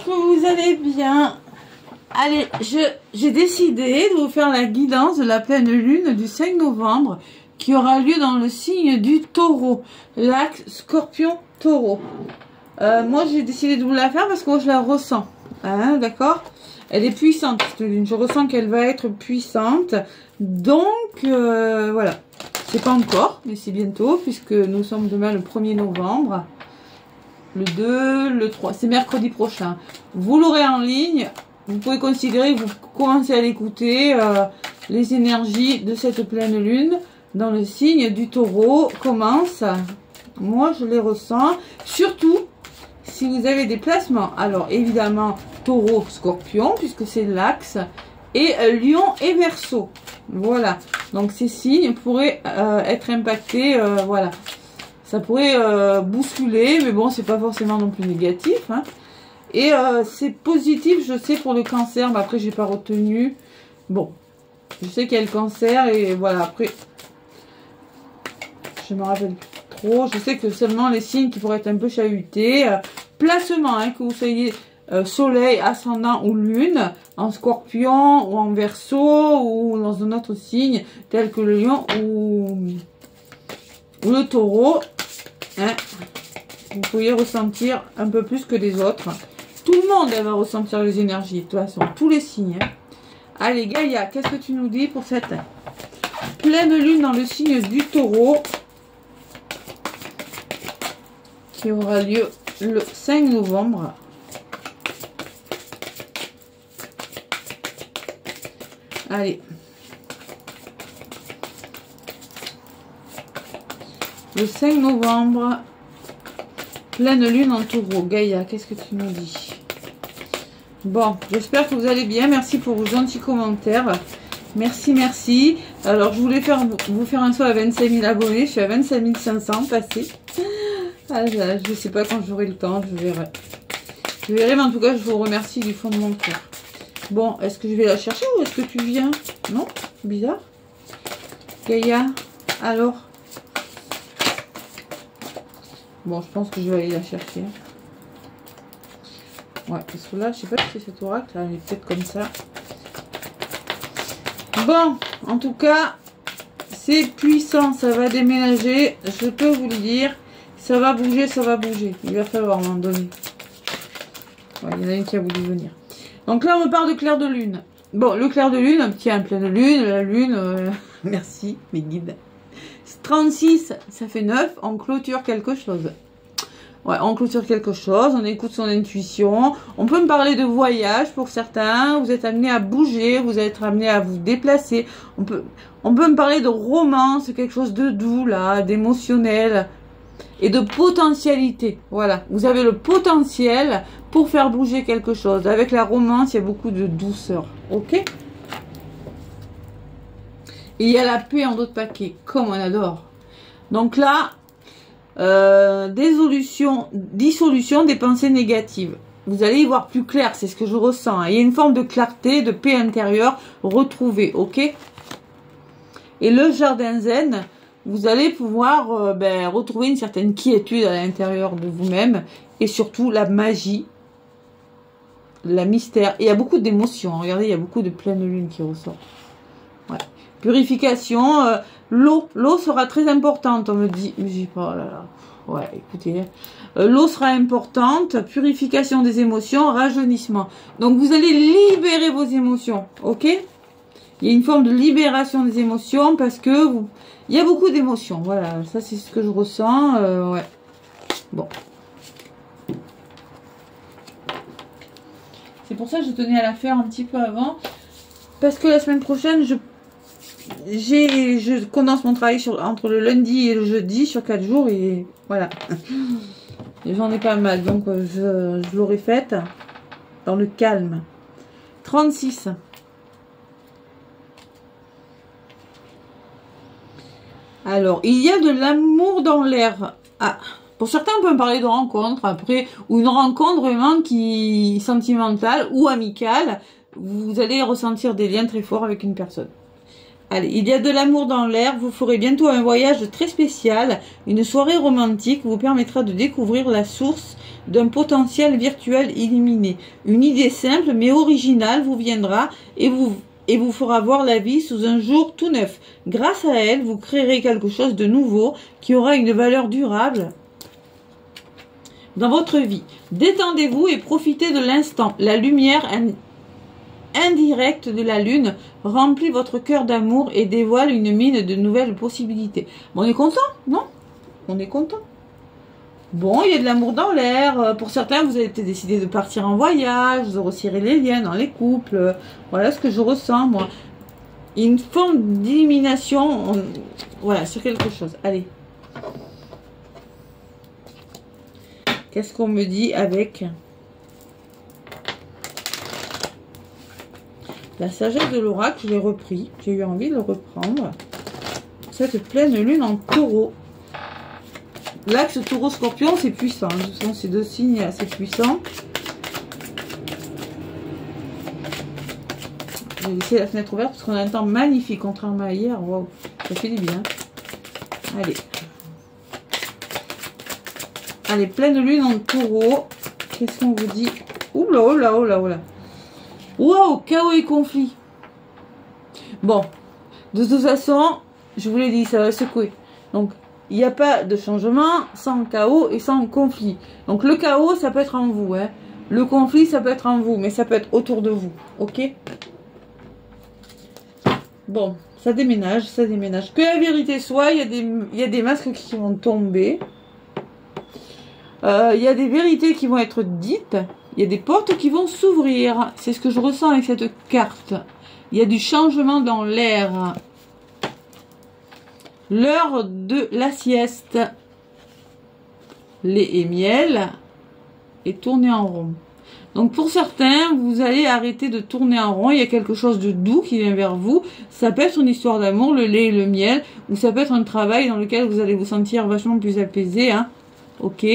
que vous allez bien. Allez, j'ai décidé de vous faire la guidance de la pleine lune du 5 novembre qui aura lieu dans le signe du taureau, l'axe scorpion-taureau. Moi, j'ai décidé de vous la faire parce que moi, je la ressens. Hein, d'accord? Elle est puissante, cette lune. Je ressens qu'elle va être puissante. Donc, voilà. C'est pas encore, mais c'est bientôt, puisque nous sommes demain le 1er novembre. Le 2, le 3, c'est mercredi prochain. Vous l'aurez en ligne. Vous pouvez considérer que vous commencez à l'écouter. Les énergies de cette pleine lune dans le signe du taureau commencent. Moi, je les ressens. Surtout, si vous avez des placements. Alors, évidemment, taureau, scorpion, puisque c'est l'axe. Et lion et verseau. Voilà. Donc, ces signes pourraient être impactés. Voilà. Ça pourrait bousculer, mais bon, c'est pas forcément non plus négatif. Hein. Et c'est positif, je sais, pour le cancer, mais après, j'ai pas retenu. Bon, je sais qu'il y a le cancer, et voilà, après, je me rappelle plus trop. Je sais que seulement les signes qui pourraient être un peu chahutés. Placement, hein, que vous soyez soleil, ascendant ou lune, en scorpion ou en verseau, ou dans un autre signe, tel que le lion ou le taureau. Hein, vous pourriez ressentir un peu plus que les autres. Tout le monde va ressentir les énergies, de toute façon, tous les signes. Hein. Allez, Gaïa, qu'est-ce que tu nous dis pour cette pleine lune dans le signe du taureau qui aura lieu le 5 novembre. Allez. Le 5 novembre, pleine lune en taureau. Gaïa, qu'est-ce que tu nous dis? Bon, j'espère que vous allez bien. Merci pour vos gentils commentaires. Merci, merci. Alors, je voulais vous faire un saut à 25 000 abonnés. Je suis à 25 500 passés. Ah, je ne sais pas quand j'aurai le temps. Je verrai. Je verrai, mais en tout cas, je vous remercie du fond de mon cœur. Bon, est-ce que je vais la chercher ou est-ce que tu viens? Non? Bizarre. Gaïa, alors? Bon, je pense que je vais aller la chercher. Ouais, parce que là, je sais pas si c'est cet oracle. Là, elle est peut-être comme ça. Bon, en tout cas, c'est puissant. Ça va déménager. Je peux vous le dire. Ça va bouger, ça va bouger. Il va falloir à un moment donné. Ouais, il y en a une qui a voulu venir. Donc là, on me parle de clair de lune. Bon, le clair de lune, tiens, pleine lune, la lune. Merci, mes guides. 36, ça fait 9, on clôture quelque chose. Ouais, on clôture quelque chose, on écoute son intuition. On peut me parler de voyage pour certains. Vous êtes amené à bouger, vous êtes amené à vous déplacer. On peut me parler de romance, quelque chose de doux là, d'émotionnel et de potentialité. Voilà, vous avez le potentiel pour faire bouger quelque chose. Avec la romance, il y a beaucoup de douceur. Ok ? Et il y a la paix en d'autres paquets, comme on adore. Donc là, dissolution des pensées négatives. Vous allez y voir plus clair, c'est ce que je ressens. Il y a une forme de clarté, de paix intérieure retrouvée, ok? Et le jardin zen, vous allez pouvoir retrouver une certaine quiétude à l'intérieur de vous-même. Et surtout la magie, la mystère. Et il y a beaucoup d'émotions. Regardez, il y a beaucoup de pleine lune qui ressort. Ouais. Purification, l'eau sera très importante, on me dit. Mais j'ai pas, oh là là. Ouais, écoutez, l'eau sera importante, purification des émotions, rajeunissement. Donc vous allez libérer vos émotions, ok? Il y a une forme de libération des émotions parce que il y a beaucoup d'émotions. Voilà, ça c'est ce que je ressens. Ouais. Bon. C'est pour ça que je tenais à la faire un petit peu avant. Parce que la semaine prochaine, je condense mon travail entre le lundi et le jeudi sur 4 jours et voilà. J'en ai pas mal, donc je l'aurai faite dans le calme. 36. Alors, il y a de l'amour dans l'air. Ah, pour certains, on peut me parler de rencontre après, ou une rencontre vraiment qui sentimentale ou amicale. Vous allez ressentir des liens très forts avec une personne. Allez, il y a de l'amour dans l'air, vous ferez bientôt un voyage très spécial, une soirée romantique vous permettra de découvrir la source d'un potentiel virtuel illuminé. Une idée simple mais originale vous viendra et vous fera voir la vie sous un jour tout neuf. Grâce à elle, vous créerez quelque chose de nouveau qui aura une valeur durable dans votre vie. Détendez-vous et profitez de l'instant. La lumière indirecte de la lune remplit votre cœur d'amour et dévoile une mine de nouvelles possibilités. Bon, on est content, non? On est content. Bon, il y a de l'amour dans l'air. Pour certains, vous avez peut-être décidé de partir en voyage, de resserrer les liens dans les couples. Voilà ce que je ressens, moi. Une forme d'illumination, voilà, sur quelque chose. Allez. Qu'est-ce qu'on me dit avec la sagesse de l'oracle? Je l'ai repris. J'ai eu envie de le reprendre. Cette pleine lune en taureau. L'axe taureau-scorpion, c'est puissant. Ce sont ces deux signes assez puissants. Je vais laisser la fenêtre ouverte parce qu'on a un temps magnifique, contrairement à hier. Waouh, ça fait du bien. Allez. Allez, pleine lune en taureau. Qu'est-ce qu'on vous dit? Oula, oula, oula, oula. Waouh, chaos et conflit. Bon, de toute façon, je vous l'ai dit, ça va secouer. Donc, il n'y a pas de changement sans chaos et sans conflit. Donc, le chaos, ça peut être en vous. Hein. Le conflit, ça peut être en vous, mais ça peut être autour de vous. Ok? Bon, ça déménage, ça déménage. Que la vérité soit, il y a des masques qui vont tomber. Il y a des vérités qui vont être dites. Il y a des portes qui vont s'ouvrir. C'est ce que je ressens avec cette carte. Il y a du changement dans l'air. L'heure de la sieste. Lait et miel. Et tourner en rond. Donc pour certains, vous allez arrêter de tourner en rond. Il y a quelque chose de doux qui vient vers vous. Ça peut être une histoire d'amour, le lait et le miel. Ou ça peut être un travail dans lequel vous allez vous sentir vachement plus apaisé. Hein. Ok.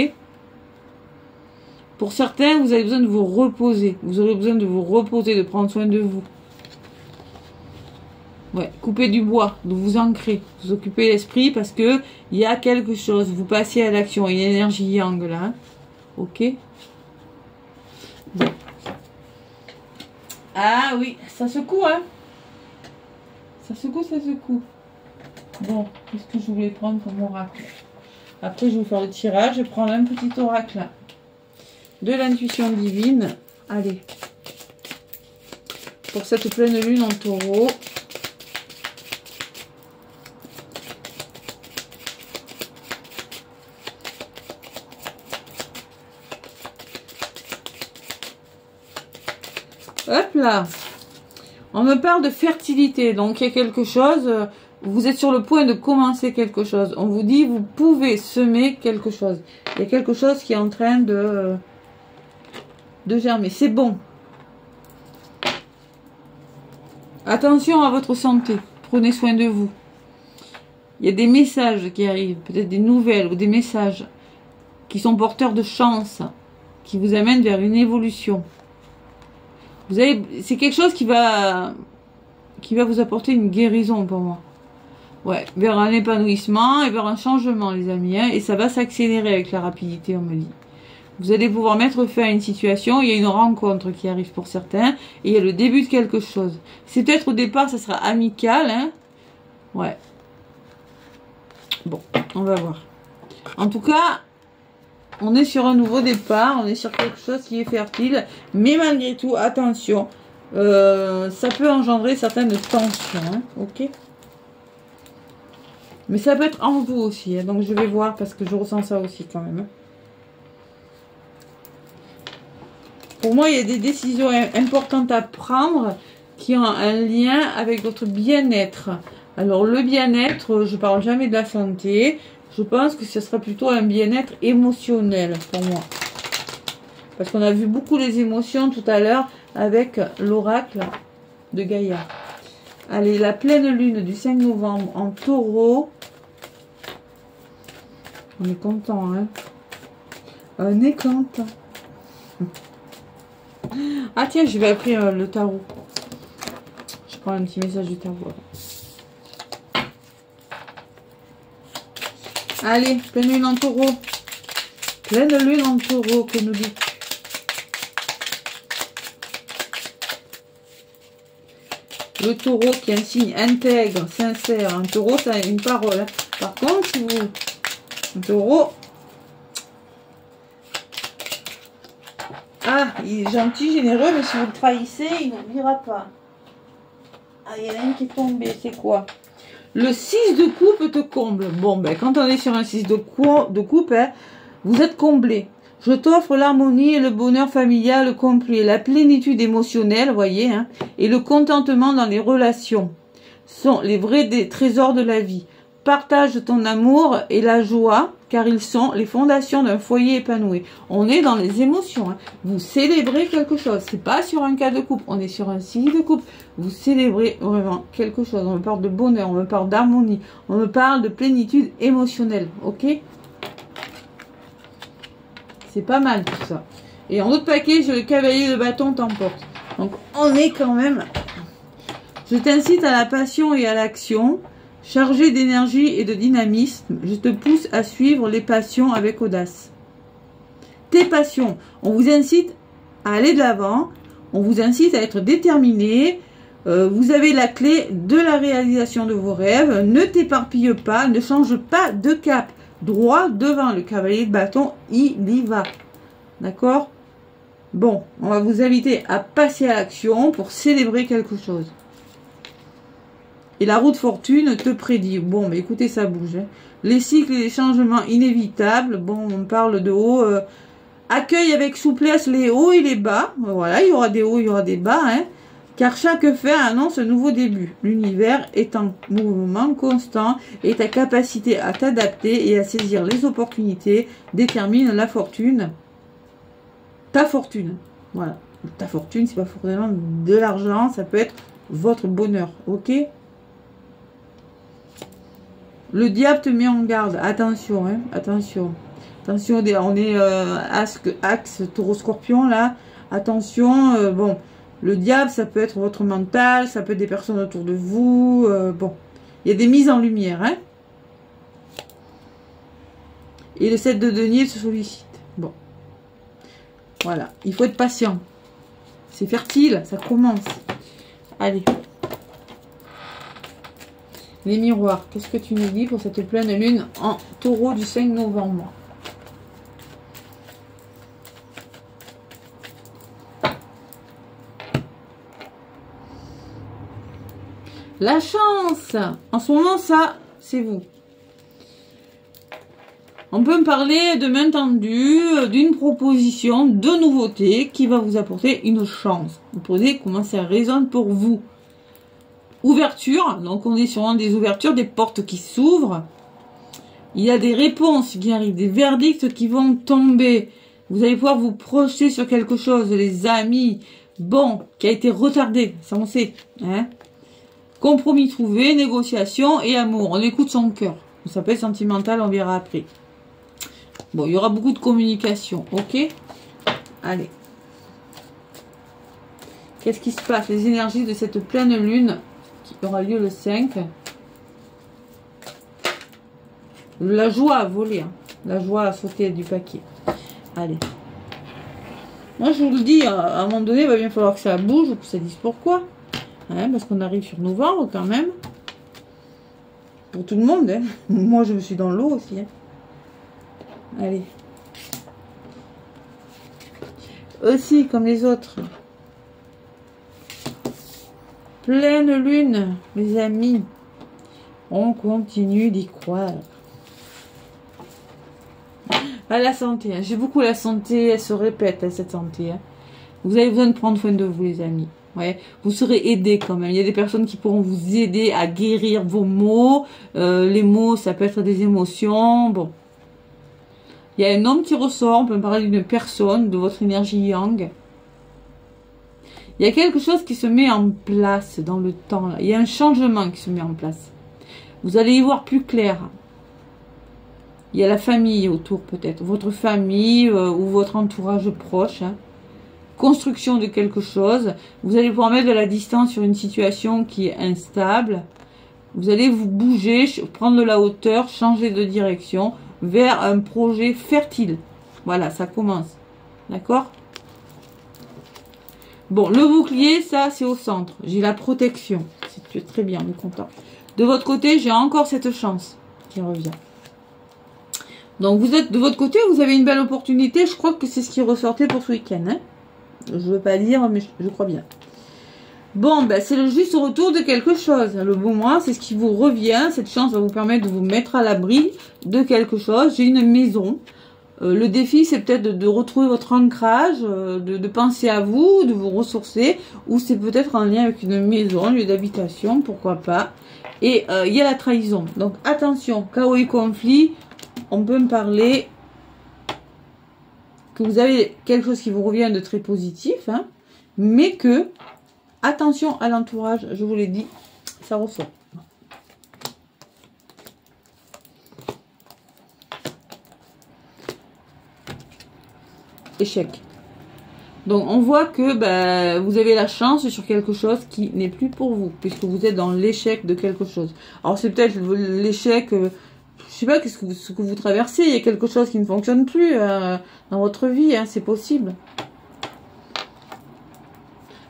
Pour certains, vous avez besoin de vous reposer. Vous aurez besoin de vous reposer, de prendre soin de vous. Ouais, couper du bois, de vous ancrer, vous occuper l'esprit parce que il y a quelque chose. Vous passez à l'action. Il y a une énergie yang là. Hein. Ok. Bon. Ah oui, ça secoue, hein. Ça secoue, ça secoue. Bon, qu'est-ce que je voulais prendre comme oracle? Après, je vais vous faire le tirage. Je vais prendre un petit oracle là. De l'intuition divine. Allez. Pour cette pleine lune en taureau. Hop là. On me parle de fertilité. Donc, il y a quelque chose. Vous êtes sur le point de commencer quelque chose. On vous dit, vous pouvez semer quelque chose. Il y a quelque chose qui est en train de germer. C'est bon. Attention à votre santé. Prenez soin de vous. Il y a des messages qui arrivent. Peut-être des nouvelles ou des messages qui sont porteurs de chance. Qui vous amènent vers une évolution. Vous avez, c'est quelque chose qui va vous apporter une guérison pour moi. Ouais, vers un épanouissement et vers un changement, les amis. Hein, et ça va s'accélérer avec la rapidité, on me dit. Vous allez pouvoir mettre fin à une situation. Il y a une rencontre qui arrive pour certains. Et il y a le début de quelque chose. C'est peut-être au départ, ça sera amical. Hein. Ouais. Bon, on va voir. En tout cas, on est sur un nouveau départ. On est sur quelque chose qui est fertile. Mais malgré tout, attention. Ça peut engendrer certaines tensions. Hein, ok. Mais ça peut être en vous aussi. Hein, donc je vais voir parce que je ressens ça aussi quand même. Hein. Pour moi, il y a des décisions importantes à prendre qui ont un lien avec votre bien-être. Alors, le bien-être, je parle jamais de la santé. Je pense que ce sera plutôt un bien-être émotionnel pour moi. Parce qu'on a vu beaucoup les émotions tout à l'heure avec l'oracle de Gaïa. Allez, la pleine lune du 5 novembre en taureau. On est content, hein. On est content. Ah tiens, je vais appeler le tarot. Je prends un petit message du tarot. Allez, pleine lune en taureau. Pleine lune en taureau, que nous dit. Le taureau qui est un signe intègre, sincère. Un taureau, ça a une parole. Hein. Par contre, si vous... Un taureau... Ah, il est gentil, généreux, mais si vous le trahissez, il n'oubliera pas. Ah, il y en a une qui est tombée, c'est quoi? Le 6 de coupe te comble. Bon, ben, quand on est sur un 6 de coupe, hein, vous êtes comblé. Je t'offre l'harmonie et le bonheur familial complet, la plénitude émotionnelle, voyez, hein, et le contentement dans les relations. Sont les vrais trésors de la vie. Partage ton amour et la joie, car ils sont les fondations d'un foyer épanoui. On est dans les émotions. Hein. Vous célébrez quelque chose. C'est pas sur un cas de coupe. On est sur un 6 de coupe. Vous célébrez vraiment quelque chose. On me parle de bonheur, on me parle d'harmonie, on me parle de plénitude émotionnelle. Ok? C'est pas mal tout ça. Et en autre paquet, j'ai le cavalier de bâton t'emporte. Donc on est quand même... Je t'incite à la passion et à l'action. Chargé d'énergie et de dynamisme, je te pousse à suivre les passions avec audace. Tes passions, on vous incite à aller de l'avant, on vous incite à être déterminé, vous avez la clé de la réalisation de vos rêves, ne t'éparpille pas, ne change pas de cap, droit devant le cavalier de bâton, il y va. D'accord? Bon, on va vous inviter à passer à l'action pour célébrer quelque chose. Et la roue de fortune te prédit. Bon, mais écoutez, ça bouge. Hein. Les cycles et les changements inévitables. Bon, on parle de haut. Accueille avec souplesse les hauts et les bas. Voilà, il y aura des hauts, il y aura des bas. Hein. Car chaque fait annonce un nouveau début. L'univers est en mouvement constant et ta capacité à t'adapter et à saisir les opportunités détermine la fortune. Ta fortune. Voilà. Ta fortune, c'est pas forcément de l'argent. Ça peut être votre bonheur. Ok ? Le diable te met en garde. Attention, hein, attention. Attention, on est axe taureau-scorpion, là. Attention, bon. Le diable, ça peut être votre mental, ça peut être des personnes autour de vous. Bon, il y a des mises en lumière, hein. Et le 7 de denier se sollicite. Bon. Voilà, il faut être patient. C'est fertile, ça commence. Allez. Les miroirs, qu'est-ce que tu nous dis pour cette pleine lune en taureau du 5 novembre? La chance! En ce moment, ça, c'est vous. On peut me parler de main tendue, d'une proposition, de nouveauté qui va vous apporter une chance. Vous posez comment ça résonne pour vous. Ouverture, donc on est sur des ouvertures, des portes qui s'ouvrent. Il y a des réponses qui arrivent, des verdicts qui vont tomber. Vous allez pouvoir vous projeter sur quelque chose, les amis. Bon, qui a été retardé, ça on sait. Hein. Compromis trouvé, négociation et amour. On écoute son cœur. Ça peut être sentimental, on verra après. Bon, il y aura beaucoup de communication, ok? Allez. Qu'est-ce qui se passe? Les énergies de cette pleine lune qui aura lieu le 5. La joie à voler. Hein. La joie à sauter du paquet. Allez. Moi, je vous le dis, à un moment donné, il va bien falloir que ça bouge, que ça dise pourquoi. Hein, parce qu'on arrive sur novembre, quand même. Pour tout le monde. Hein. Moi, je me suis dans l'eau aussi. Hein. Allez. Aussi, comme les autres. Pleine lune, mes amis. On continue d'y croire. À la santé. Hein. J'ai beaucoup la santé. Elle se répète, cette santé. Hein. Vous avez besoin de prendre soin de vous, les amis. Ouais. Vous serez aidés quand même. Il y a des personnes qui pourront vous aider à guérir vos maux. Les maux, ça peut être des émotions. Bon. Il y a un homme qui ressort. On peut me parler d'une personne, de votre énergie yang. Il y a quelque chose qui se met en place dans le temps. Là. Il y a un changement qui se met en place. Vous allez y voir plus clair. Il y a la famille autour peut-être. Votre famille ou votre entourage proche. Hein. Construction de quelque chose. Vous allez pouvoir mettre de la distance sur une situation qui est instable. Vous allez vous bouger, prendre de la hauteur, changer de direction vers un projet fertile. Voilà, ça commence. D'accord? Bon, le bouclier, ça, c'est au centre. J'ai la protection. C'est très bien, on est content. De votre côté, j'ai encore cette chance qui revient. Donc, vous êtes de votre côté, vous avez une belle opportunité. Je crois que c'est ce qui ressortait pour ce week-end. Hein, je ne veux pas dire, mais je crois bien. Bon, ben, c'est le juste retour de quelque chose. Le bon mois, c'est ce qui vous revient. Cette chance va vous permettre de vous mettre à l'abri de quelque chose. J'ai une maison. Le défi, c'est peut-être de retrouver votre ancrage, de penser à vous, de vous ressourcer, ou c'est peut-être en lien avec une maison, un lieu d'habitation, pourquoi pas. Et il y a la trahison. Donc attention, chaos et conflit, on peut me parler que vous avez quelque chose qui vous revient de très positif, hein, mais que, attention à l'entourage, je vous l'ai dit, ça ressort. Échec. Donc on voit que ben, vous avez la chance sur quelque chose qui n'est plus pour vous, puisque vous êtes dans l'échec de quelque chose. Alors c'est peut-être l'échec, je sais pas ce que vous traversez, il y a quelque chose qui ne fonctionne plus dans votre vie, hein, c'est possible.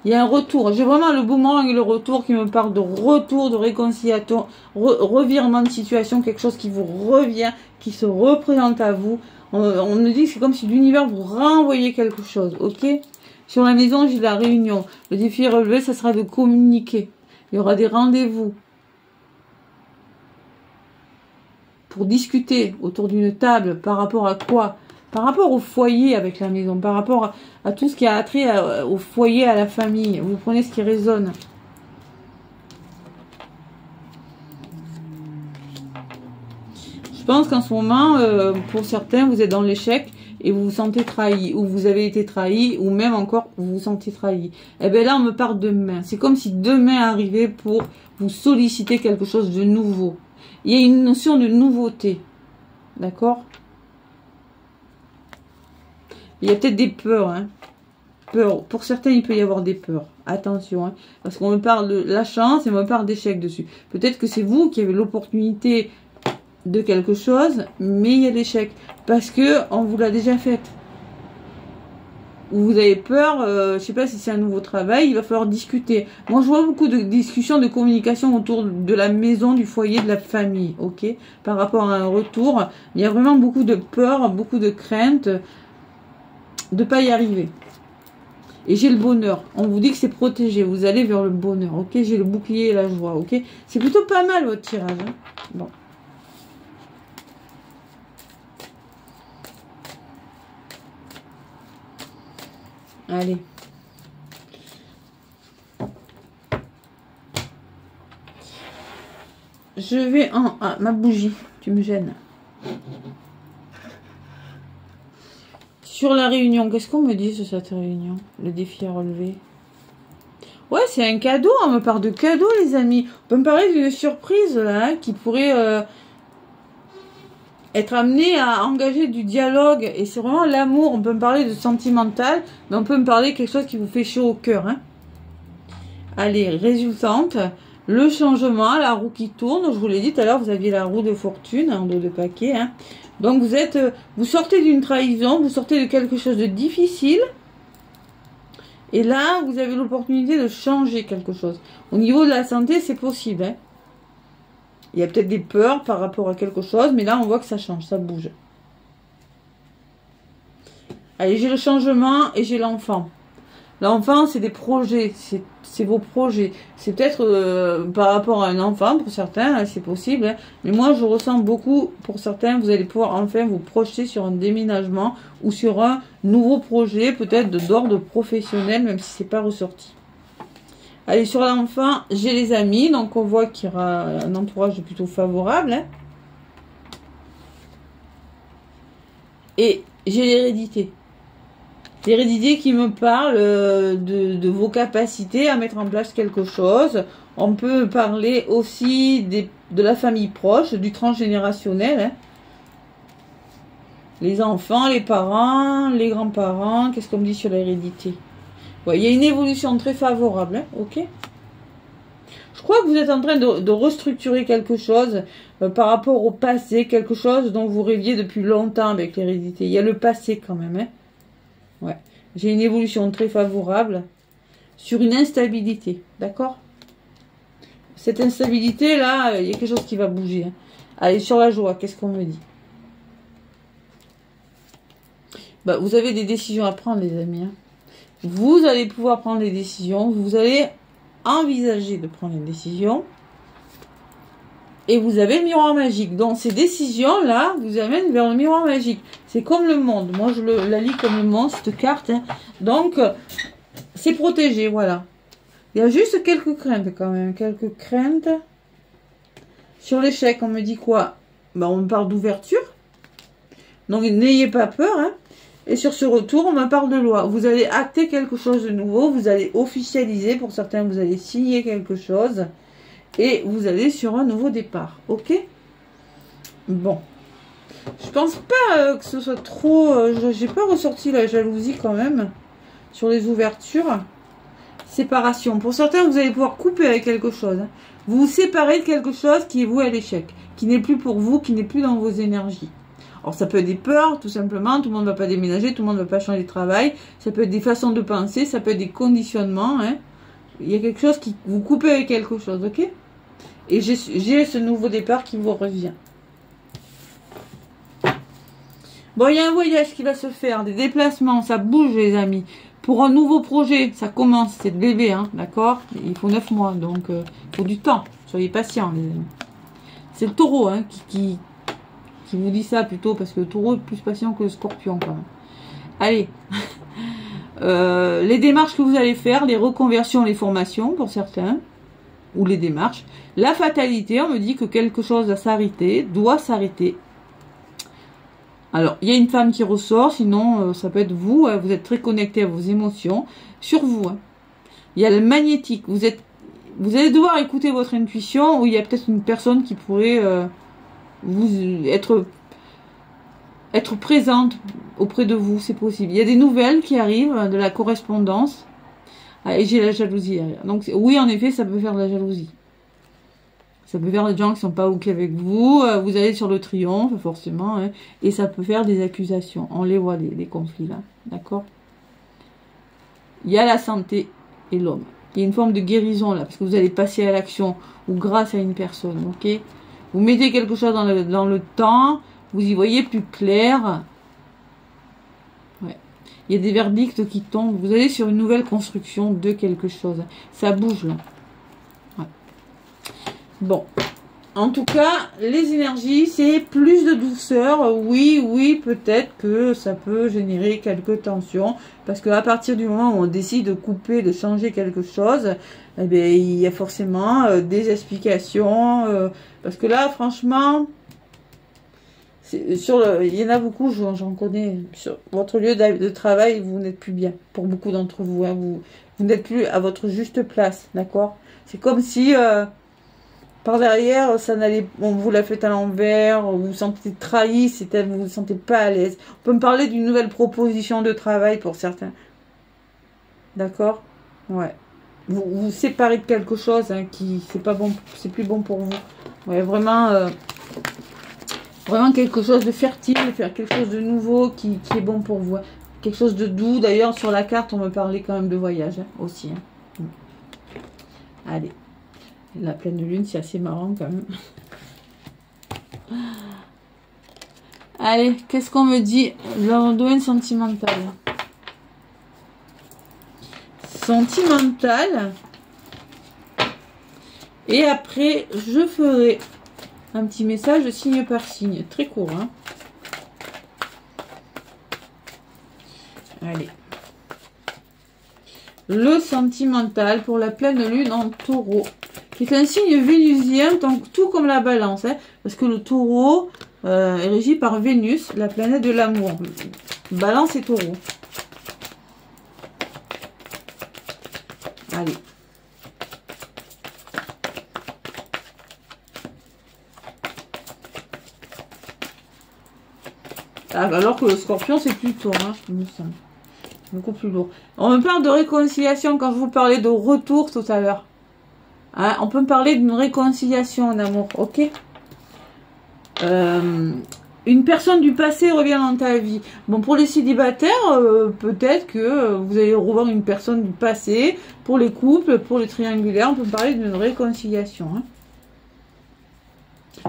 Il y a un retour, j'ai vraiment le boomerang et le retour qui me parle de retour, de réconciliation, revirement de situation, quelque chose qui vous revient, qui se représente à vous. On me dit que c'est comme si l'univers vous renvoyait quelque chose, ok? Sur la maison, j'ai la réunion. Le défi relevé, ça sera de communiquer. Il y aura des rendez-vous pour discuter autour d'une table par rapport à quoi? Par rapport au foyer avec la maison, par rapport à tout ce qui a trait au foyer, à la famille. Vous prenez ce qui résonne. Je pense qu'en ce moment, pour certains, vous êtes dans l'échec et vous vous sentez trahi, ou vous avez été trahi, ou même encore, vous vous sentez trahi. Et bien là, on me parle de main. C'est comme si demain arrivait pour vous solliciter quelque chose de nouveau. Il y a une notion de nouveauté. D'accord? Il y a peut-être des peurs. Hein. Peur. Pour certains, il peut y avoir des peurs. Attention. Hein, parce qu'on me parle de la chance et on me parle d'échec dessus. Peut-être que c'est vous qui avez l'opportunité de quelque chose, mais il y a l'échec parce que on vous l'a déjà fait. Ou vous avez peur, je sais pas si c'est un nouveau travail, il va falloir discuter. Moi, je vois beaucoup de discussions, de communication autour de la maison, du foyer, de la famille, ok, par rapport à un retour. Il y a vraiment beaucoup de peur, beaucoup de crainte de pas y arriver. Et j'ai le bonheur. On vous dit que c'est protégé. Vous allez vers le bonheur, ok. J'ai le bouclier et la joie, ok. C'est plutôt pas mal votre tirage. Hein. Bon. Allez. Je vais en... Ah, ma bougie, tu me gênes. Sur la réunion, qu'est-ce qu'on me dit sur cette réunion? Le défi à relever. Ouais, c'est un cadeau, on me parle de cadeau, les amis. On peut me parler d'une surprise, là, hein, qui pourrait... être amené à engager du dialogue, et c'est vraiment l'amour. On peut me parler de sentimental, mais on peut me parler de quelque chose qui vous fait chaud au cœur. Hein. Allez, résultante, le changement, la roue qui tourne. Je vous l'ai dit tout à l'heure, vous aviez la roue de fortune en dos de paquet. Hein. Donc vous sortez d'une trahison, vous sortez de quelque chose de difficile. Et là, vous avez l'opportunité de changer quelque chose. Au niveau de la santé, c'est possible. Hein. Il y a peut-être des peurs par rapport à quelque chose, mais là, on voit que ça change, ça bouge. Allez, j'ai le changement et j'ai l'enfant. L'enfant, c'est des projets, c'est vos projets. C'est peut-être par rapport à un enfant, pour certains, hein, c'est possible. Hein, mais moi, je ressens beaucoup, pour certains, vous allez pouvoir enfin vous projeter sur un déménagement ou sur un nouveau projet, peut-être d'ordre professionnel, même si c'est pas ressorti. Allez, sur l'enfant, j'ai les amis. Donc, on voit qu'il y aura un entourage plutôt favorable. Hein. Et j'ai l'hérédité. L'hérédité qui me parle de vos capacités à mettre en place quelque chose. On peut parler aussi de la famille proche, du transgénérationnel. Hein. Les enfants, les parents, les grands-parents. Qu'est-ce qu'on me dit sur l'hérédité? Ouais, il y a une évolution très favorable, hein, ok. Je crois que vous êtes en train de restructurer quelque chose par rapport au passé, quelque chose dont vous rêviez depuis longtemps avec l'hérédité. Il y a le passé quand même. Hein. Ouais. J'ai une évolution très favorable sur une instabilité. D'accord? Cette instabilité là, il y a quelque chose qui va bouger. Hein. Allez, sur la joie, qu'est-ce qu'on me dit? Bah, vous avez des décisions à prendre, les amis. Hein. Vous allez pouvoir prendre des décisions. Vous allez envisager de prendre une décision. Et vous avez le miroir magique. Donc, ces décisions-là vous amènent vers le miroir magique. C'est comme le monde. Moi, je la lis comme le monde, cette carte. Hein. Donc, c'est protégé, voilà. Il y a juste quelques craintes quand même. Quelques craintes. Sur l'échec, on me dit quoi? Ben, on me parle d'ouverture. Donc, n'ayez pas peur. Hein. Et sur ce retour, on me parle de loi. Vous allez acter quelque chose de nouveau. Vous allez officialiser. Pour certains, vous allez signer quelque chose. Et vous allez sur un nouveau départ. Ok? Bon. Je pense pas que ce soit trop... j'ai pas ressorti la jalousie quand même. Sur les ouvertures. Séparation. Pour certains, vous allez pouvoir couper avec quelque chose. Hein. Vous vous séparez de quelque chose qui est voué à l'échec. Qui n'est plus pour vous, qui n'est plus dans vos énergies. Alors, ça peut être des peurs, tout simplement. Tout le monde ne va pas déménager, tout le monde ne va pas changer de travail. Ça peut être des façons de penser, ça peut être des conditionnements. Hein. Il y a quelque chose qui... Vous coupez avec quelque chose, ok? Et j'ai ce nouveau départ qui vous revient. Bon, il y a un voyage qui va se faire, des déplacements, ça bouge, les amis. Pour un nouveau projet, ça commence, c'est de bébé, hein, d'accord? Il faut 9 mois, donc il faut du temps. Soyez patients, les amis. C'est le taureau hein, qui vous dit ça plutôt, parce que le taureau est plus patient que le scorpion, quand même. Allez. Les démarches que vous allez faire, les reconversions, les formations, pour certains, ou les démarches. La fatalité, on me dit que quelque chose doit s'arrêter. Alors, il y a une femme qui ressort, sinon ça peut être vous, hein, vous êtes très connecté à vos émotions, sur vous. Hein. Il y a le magnétique, vous allez devoir écouter votre intuition, ou il y a peut-être une personne qui pourrait vous être présente auprès de vous, c'est possible. Il y a des nouvelles qui arrivent, de la correspondance, et j'ai la jalousie derrière. Donc oui, en effet, ça peut faire de la jalousie. Ça peut faire des gens qui sont pas OK avec vous. Vous allez sur le triomphe, forcément. Hein, et ça peut faire des accusations. On les voit, les conflits là. D'accord? Il y a la santé et l'homme. Il y a une forme de guérison là. Parce que vous allez passer à l'action. Ou grâce à une personne. OK? Vous mettez quelque chose dans le temps. Vous y voyez plus clair. Ouais. Il y a des verdicts qui tombent. Vous allez sur une nouvelle construction de quelque chose. Ça bouge là. Bon, en tout cas, les énergies, c'est plus de douceur. Oui, peut-être que ça peut générer quelques tensions. Parce qu'à partir du moment où on décide de couper, de changer quelque chose, eh bien, il y a forcément des explications. Parce que là, franchement, il y en a beaucoup, j'en connais. Sur votre lieu de travail, vous n'êtes plus bien. Pour beaucoup d'entre vous, hein, vous n'êtes plus à votre juste place, d'accord? C'est comme si... par derrière, ça n'allait, on vous l'a fait à l'envers, vous vous sentez trahi, vous vous sentez pas à l'aise. On peut me parler d'une nouvelle proposition de travail pour certains. D'accord? Ouais. Vous vous séparez de quelque chose hein, qui c'est pas bon, c'est plus bon pour vous. Ouais, vraiment, vraiment quelque chose de fertile, faire quelque chose de nouveau qui est bon pour vous. Quelque chose de doux. D'ailleurs, sur la carte, on me parlait quand même de voyage hein, aussi. Hein. Allez. La pleine lune, c'est assez marrant quand même. Allez, qu'est-ce qu'on me dit dans le domaine sentimental? Sentimental. Et après, je ferai un petit message signe par signe. Très court, hein. Allez. Le sentimental pour la pleine lune en taureau. Qui est un signe vénusien, donc tout comme la balance. Hein, parce que le taureau est régi par Vénus, la planète de l'amour. Balance et taureau. Allez. Alors que le scorpion, c'est plus tôt, hein, il me semble. Beaucoup plus lourd. On me parle de réconciliation quand je vous parlais de retour tout à l'heure. Hein, on peut me parler d'une réconciliation en amour, ok? Une personne du passé revient dans ta vie. Bon, pour les célibataires, peut-être que vous allez revoir une personne du passé. Pour les couples, pour les triangulaires, on peut parler d'une réconciliation. Hein.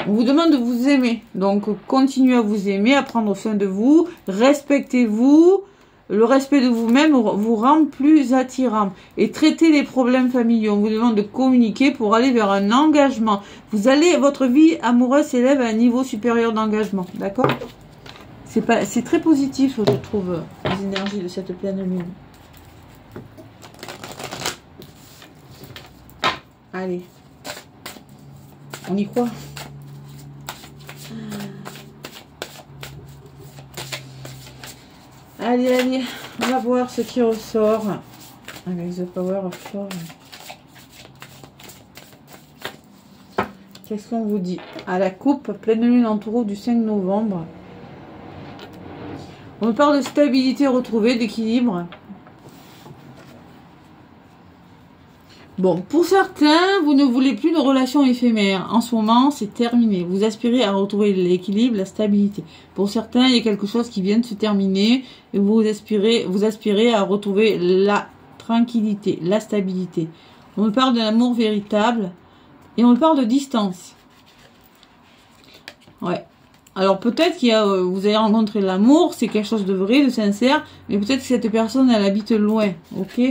On vous demande de vous aimer. Donc, continuez à vous aimer, à prendre soin de vous. Respectez-vous. Le respect de vous-même vous rend plus attirant. Et traitez les problèmes familiaux. On vous demande de communiquer pour aller vers un engagement. Votre vie amoureuse s'élève à un niveau supérieur d'engagement. D'accord? C'est très positif, je trouve, les énergies de cette pleine lune. Allez. On y croit. Allez, allez, on va voir ce qui ressort avec The Power of Four. Qu'est-ce qu'on vous dit? À la coupe, pleine lune en taureau du 5 novembre. On parle de stabilité retrouvée, d'équilibre. Bon, pour certains, vous ne voulez plus de relations éphémères. En ce moment, c'est terminé. Vous aspirez à retrouver l'équilibre, la stabilité. Pour certains, il y a quelque chose qui vient de se terminer et vous aspirez à retrouver la tranquillité, la stabilité. On me parle d'un amour véritable et on me parle de distance. Ouais. Alors peut-être qu'il y a, vous avez rencontré l'amour, c'est quelque chose de vrai, de sincère, mais peut-être que cette personne, elle habite loin, ok?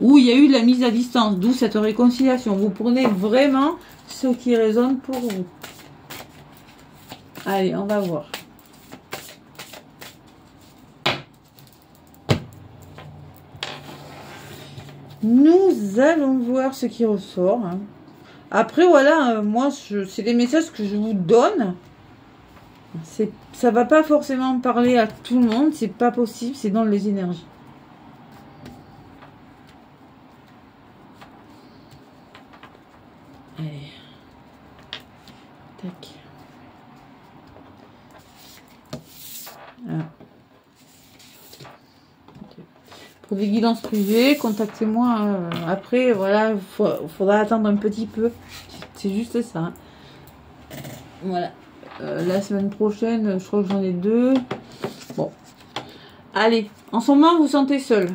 Où il y a eu de la mise à distance, d'où cette réconciliation. Vous prenez vraiment ce qui résonne pour vous. Allez, on va voir. Nous allons voir ce qui ressort. Hein. Après, voilà, moi, c'est des messages que je vous donne. Ça va pas forcément parler à tout le monde, c'est pas possible, c'est dans les énergies. Allez. Tac. Ah. Pour des guidances privées, contactez-moi après. Voilà, faudra attendre un petit peu. C'est juste ça. Hein. Voilà. La semaine prochaine, je crois que j'en ai 2. Bon. Allez. En ce moment, vous vous sentez seul.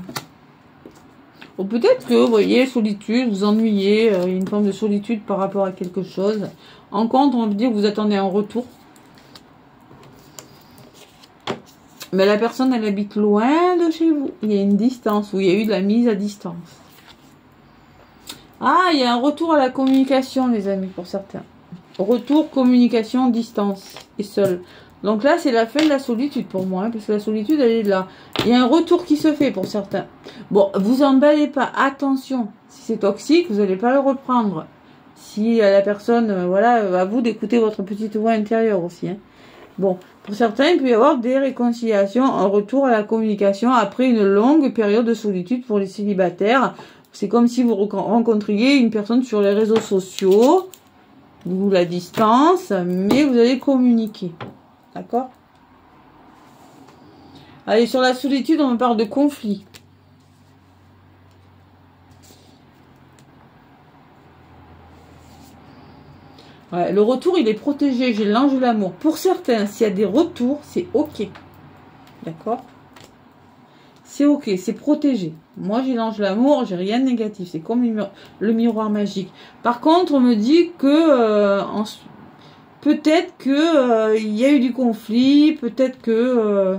Ou peut-être que, vous voyez, solitude, vous ennuyez, il y a une forme de solitude par rapport à quelque chose. En contre, on veut dire que vous attendez un retour. Mais la personne, elle habite loin de chez vous. Il y a une distance, où il y a eu de la mise à distance. Ah, il y a un retour à la communication, les amis, pour certains. Retour, communication, distance et seul. Donc là, c'est la fin de la solitude pour moi, hein, parce que la solitude, elle est là. Il y a un retour qui se fait pour certains. Bon, vous emballez pas, attention. Si c'est toxique, vous n'allez pas le reprendre. Si la personne, voilà, à vous d'écouter votre petite voix intérieure aussi. Hein. Bon, pour certains, il peut y avoir des réconciliations, un retour à la communication après une longue période de solitude pour les célibataires. C'est comme si vous rencontriez une personne sur les réseaux sociaux, vous la distance, mais vous allez communiquer. D'accord? Allez, sur la solitude, on me parle de conflit. Ouais, le retour, il est protégé. J'ai l'ange de l'amour. Pour certains, s'il y a des retours, c'est ok. D'accord? C'est ok, c'est protégé. Moi, j'ai l'ange de l'amour, j'ai rien de négatif. C'est comme le miroir magique. Par contre, on me dit que peut-être que il y a eu du conflit, peut-être que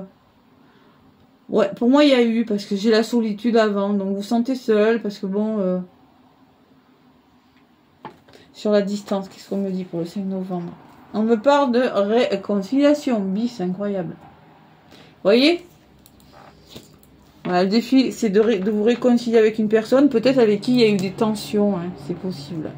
ouais, pour moi il y a eu parce que j'ai la solitude avant, donc vous vous sentez seul parce que bon sur la distance, qu'est-ce qu'on me dit pour le 5 novembre? On me parle de réconciliation, bis, incroyable. Vous voyez? Voilà, le défi, c'est de vous réconcilier avec une personne, peut-être avec qui il y a eu des tensions, hein, c'est possible.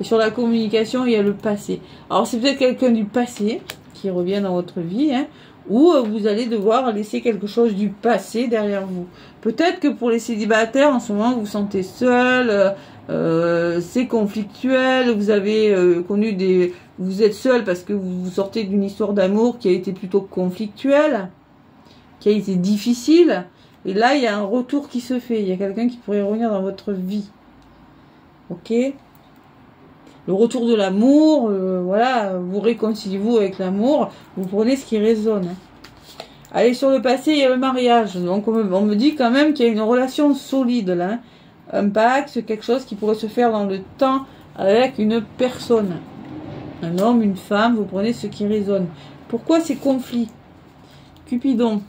Et sur la communication, il y a le passé. Alors, c'est peut-être quelqu'un du passé qui revient dans votre vie, hein, ou vous allez devoir laisser quelque chose du passé derrière vous. Peut-être que pour les célibataires, en ce moment, vous vous sentez seul, c'est conflictuel, vous avez connu des... Vous êtes seul parce que vous sortez d'une histoire d'amour qui a été plutôt conflictuelle, qui a été difficile. Et là, il y a un retour qui se fait. Il y a quelqu'un qui pourrait revenir dans votre vie. Ok? Le retour de l'amour, voilà, vous réconciliez-vous avec l'amour, vous prenez ce qui résonne. Allez, sur le passé, il y a le mariage. Donc, on me dit quand même qu'il y a une relation solide, là. Un pacte, quelque chose qui pourrait se faire dans le temps avec une personne. Un homme, une femme, vous prenez ce qui résonne. Pourquoi ces conflits? Cupidon.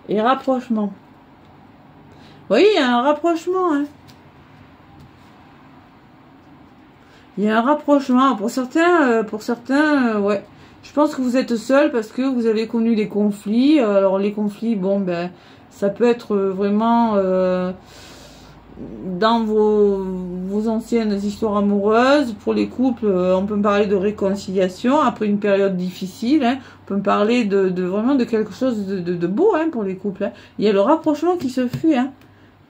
Et rapprochement. Vous voyez, il y a un rapprochement. Hein. Il y a un rapprochement. Pour certains, ouais. Je pense que vous êtes seul parce que vous avez connu des conflits. Alors les conflits, bon, ben, ça peut être vraiment dans vos anciennes histoires amoureuses. Pour les couples, on peut parler de réconciliation après une période difficile. Hein. On peut parler de vraiment de quelque chose de beau hein, pour les couples. Hein. Il y a le rapprochement qui se fait. Hein.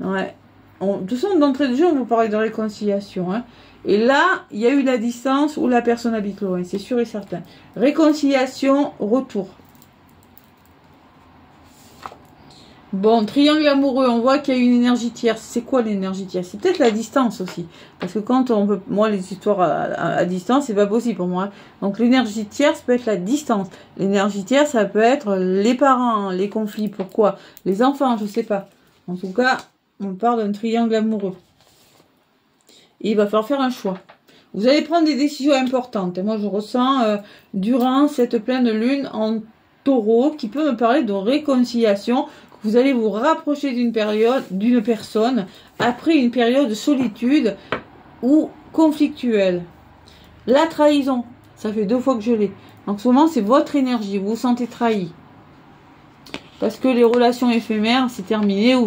Ouais. De toute façon, d'entrée de jeu, on vous parle de réconciliation. Hein. Et là, il y a eu la distance où la personne habite loin, c'est sûr et certain. Réconciliation, retour. Bon, triangle amoureux, on voit qu'il y a une énergie tierce. C'est quoi l'énergie tierce? C'est peut-être la distance aussi. Parce que quand on peut... Moi, les histoires à distance, c'est pas possible pour moi. Donc, l'énergie tierce peut être la distance. L'énergie tierce, ça peut être les parents, les conflits. Pourquoi? Les enfants, je sais pas. En tout cas, on parle d'un triangle amoureux. Et il va falloir faire un choix. Vous allez prendre des décisions importantes. Et moi, je ressens durant cette pleine lune en taureau qui peut me parler de réconciliation. Vous allez vous rapprocher d'une personne après une période de solitude ou conflictuelle. La trahison, ça fait 2 fois que je l'ai. En ce moment, c'est votre énergie. Vous vous sentez trahi. Parce que les relations éphémères, c'est terminé, ou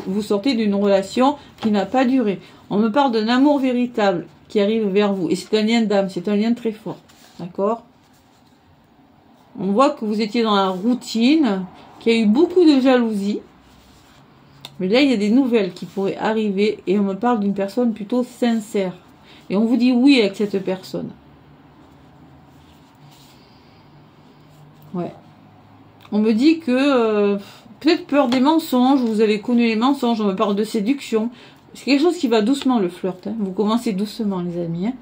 vous sortez d'une relation qui n'a pas duré. On me parle d'un amour véritable qui arrive vers vous. Et c'est un lien d'âme, c'est un lien très fort. D'accord? On voit que vous étiez dans la routine, qu'il y a eu beaucoup de jalousie. Mais là, il y a des nouvelles qui pourraient arriver. Et on me parle d'une personne plutôt sincère. Et on vous dit oui avec cette personne. Ouais. On me dit que peut-être peur des mensonges, vous avez connu les mensonges, on me parle de séduction. C'est quelque chose qui va doucement le flirt. Hein. Vous commencez doucement les amis. Hein.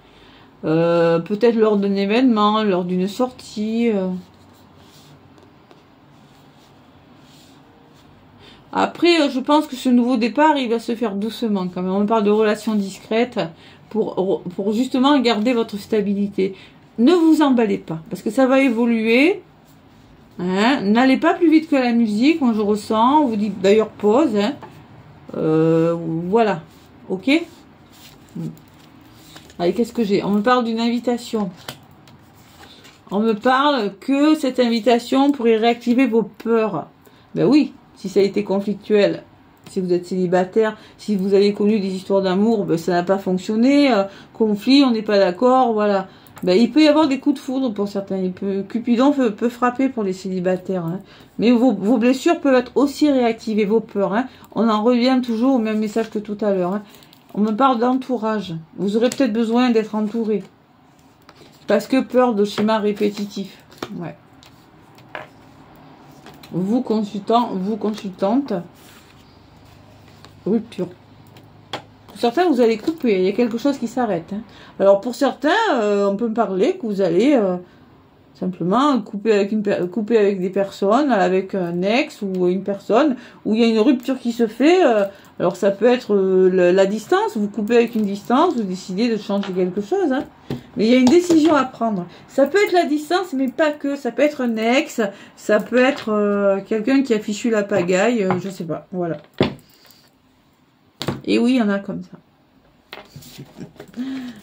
Peut-être lors d'un événement, lors d'une sortie. Après, je pense que ce nouveau départ, il va se faire doucement quand même. On me parle de relations discrètes pour justement garder votre stabilité. Ne vous emballez pas, parce que ça va évoluer. Hein, n'allez pas plus vite que la musique, moi je ressens. On vous dit d'ailleurs pause. Hein. Voilà. Ok. Allez, qu'est-ce que j'ai? On me parle d'une invitation. On me parle que cette invitation pourrait réactiver vos peurs. Ben oui, si ça a été conflictuel. Si vous êtes célibataire, si vous avez connu des histoires d'amour, ben ça n'a pas fonctionné. Conflit, on n'est pas d'accord, voilà. Ben, il peut y avoir des coups de foudre pour certains. Cupidon peut frapper pour les célibataires. Hein. Mais vos blessures peuvent être aussi réactivées, vos peurs. Hein. On en revient toujours au même message que tout à l'heure. Hein. On me parle d'entourage. Vous aurez peut-être besoin d'être entouré. Parce que peur de schémas répétitifs. Ouais. Vous consultant, vous consultante. Rupture. Pour certains, vous allez couper. Il y a quelque chose qui s'arrête. Hein. Alors, pour certains, on peut me parler que vous allez simplement couper avec des personnes, avec un ex ou une personne, où il y a une rupture qui se fait. Alors, ça peut être la distance. Vous coupez avec une distance, vous décidez de changer quelque chose. Hein. Mais il y a une décision à prendre. Ça peut être la distance, mais pas que. Ça peut être un ex, ça peut être quelqu'un qui a fichu la pagaille, je sais pas. Voilà. Et oui, il y en a comme ça.